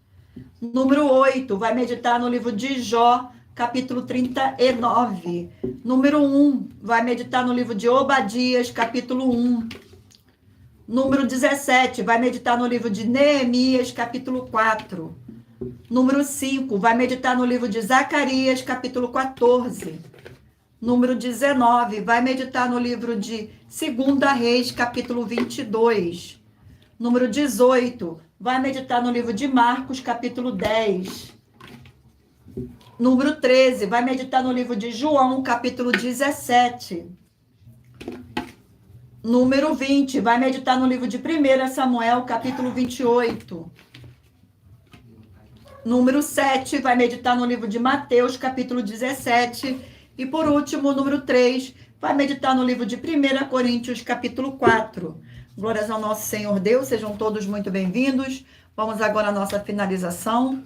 Número 8, vai meditar no livro de Jó, capítulo 39. Número 1, vai meditar no livro de Obadias, capítulo 1. Número 17, vai meditar no livro de Neemias, capítulo 4. Número 5, vai meditar no livro de Zacarias, capítulo 14. Número 19, vai meditar no livro de 2 Reis, capítulo 22. Número 18, vai meditar no livro de Marcos, capítulo 10. Número 13, vai meditar no livro de João, capítulo 17. Número 20, vai meditar no livro de 1 Samuel, capítulo 28. Número 7, vai meditar no livro de Mateus, capítulo 17. E por último, número 3, vai meditar no livro de 1 Coríntios, capítulo 4. Glórias ao nosso Senhor Deus, sejam todos muito bem-vindos. Vamos agora à nossa finalização.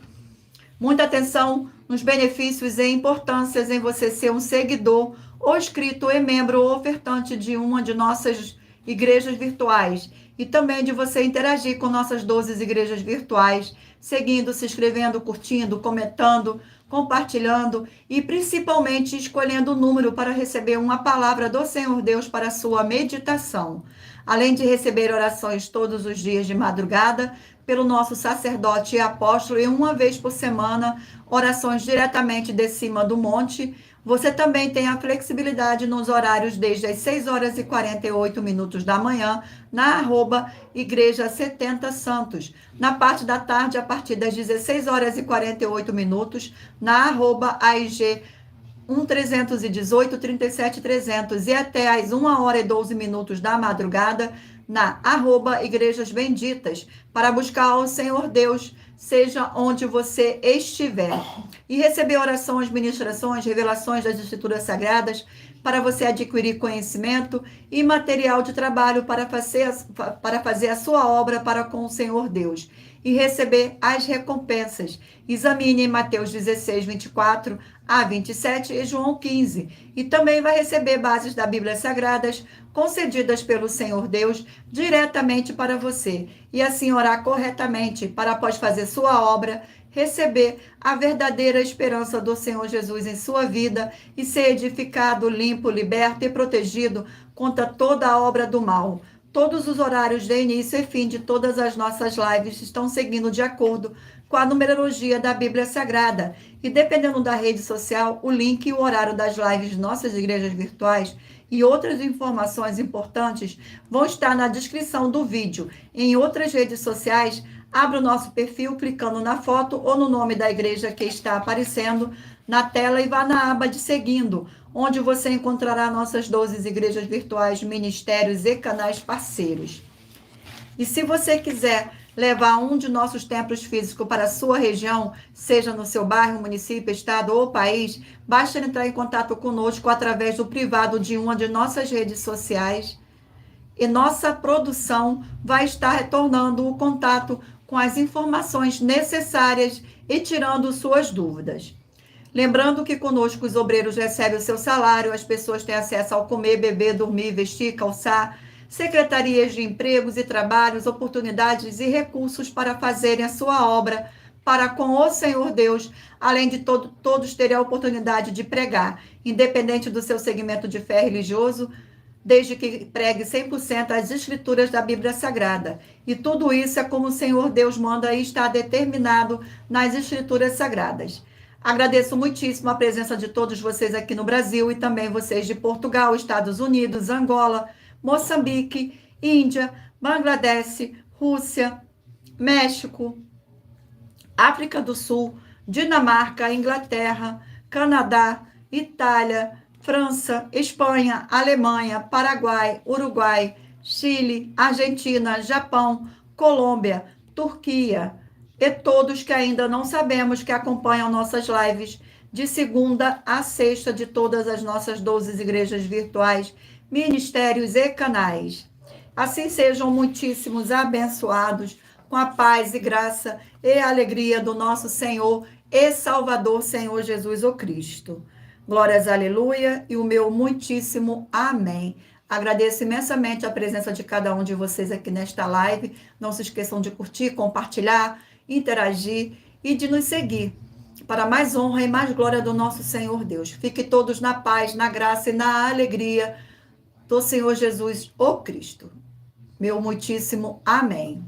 Muita atenção nos benefícios e importâncias em você ser um seguidor, ou inscrito e membro ou ofertante de uma de nossas igrejas virtuais. E também de você interagir com nossas 12 igrejas virtuais, seguindo, se inscrevendo, curtindo, comentando, compartilhando e principalmente escolhendo o número para receber uma palavra do Senhor Deus para a sua meditação. Além de receber orações todos os dias de madrugada pelo nosso sacerdote e apóstolo e uma vez por semana, orações diretamente de cima do monte, você também tem a flexibilidade nos horários desde as 6h48 da manhã, na @Igreja 70 Santos. Na parte da tarde, a partir das 16h48, na @AIG 1318 37300 e até às 1h12 da madrugada, na @Igrejas Benditas, para buscar o Senhor Deus, seja onde você estiver. E receber orações, ministrações, revelações das Escrituras Sagradas, para você adquirir conhecimento e material de trabalho para fazer a sua obra para com o Senhor Deus. E receber as recompensas. Examine Mateus 16, 24 a 27 e João 15. E também vai receber bases da Bíblia Sagradas, concedidas pelo Senhor Deus, diretamente para você. E assim orar corretamente, para após fazer sua obra, receber a verdadeira esperança do Senhor Jesus em sua vida e ser edificado, limpo, liberto e protegido contra toda a obra do mal. Todos os horários de início e fim de todas as nossas lives estão seguindo de acordo com a numerologia da Bíblia Sagrada. E dependendo da rede social, o link e o horário das lives de nossas igrejas virtuais e outras informações importantes vão estar na descrição do vídeo. Em outras redes sociais, abra o nosso perfil clicando na foto ou no nome da igreja que está aparecendo na tela e vá na aba de seguindo, onde você encontrará nossas 12 igrejas virtuais, ministérios e canais parceiros. E se você quiser levar um de nossos templos físicos para a sua região, seja no seu bairro, município, estado ou país, basta entrar em contato conosco através do privado de uma de nossas redes sociais e nossa produção vai estar retornando o contato com as informações necessárias e tirando suas dúvidas. Lembrando que conosco os obreiros recebem o seu salário, as pessoas têm acesso ao comer, beber, dormir, vestir, calçar, secretarias de empregos e trabalhos, oportunidades e recursos para fazerem a sua obra para com o Senhor Deus, além de todos terem a oportunidade de pregar, independente do seu segmento de fé religioso, desde que pregue 100% as escrituras da Bíblia Sagrada. E tudo isso é como o Senhor Deus manda e está determinado nas escrituras sagradas. Agradeço muitíssimo a presença de todos vocês aqui no Brasil e também vocês de Portugal, Estados Unidos, Angola, Moçambique, Índia, Bangladesh, Rússia, México, África do Sul, Dinamarca, Inglaterra, Canadá, Itália, França, Espanha, Alemanha, Paraguai, Uruguai, Chile, Argentina, Japão, Colômbia, Turquia e todos que ainda não sabemos que acompanham nossas lives de segunda a sexta de todas as nossas 12 igrejas virtuais, ministérios e canais. Assim sejam muitíssimos abençoados com a paz e graça e alegria do nosso Senhor e Salvador, Senhor Jesus o Cristo. Glórias, aleluia, e o meu muitíssimo amém. Agradeço imensamente a presença de cada um de vocês aqui nesta live. Não se esqueçam de curtir, compartilhar, interagir e de nos seguir para mais honra e mais glória do nosso Senhor Deus. Fiquem todos na paz, na graça e na alegria do Senhor Jesus o Cristo. Meu muitíssimo amém.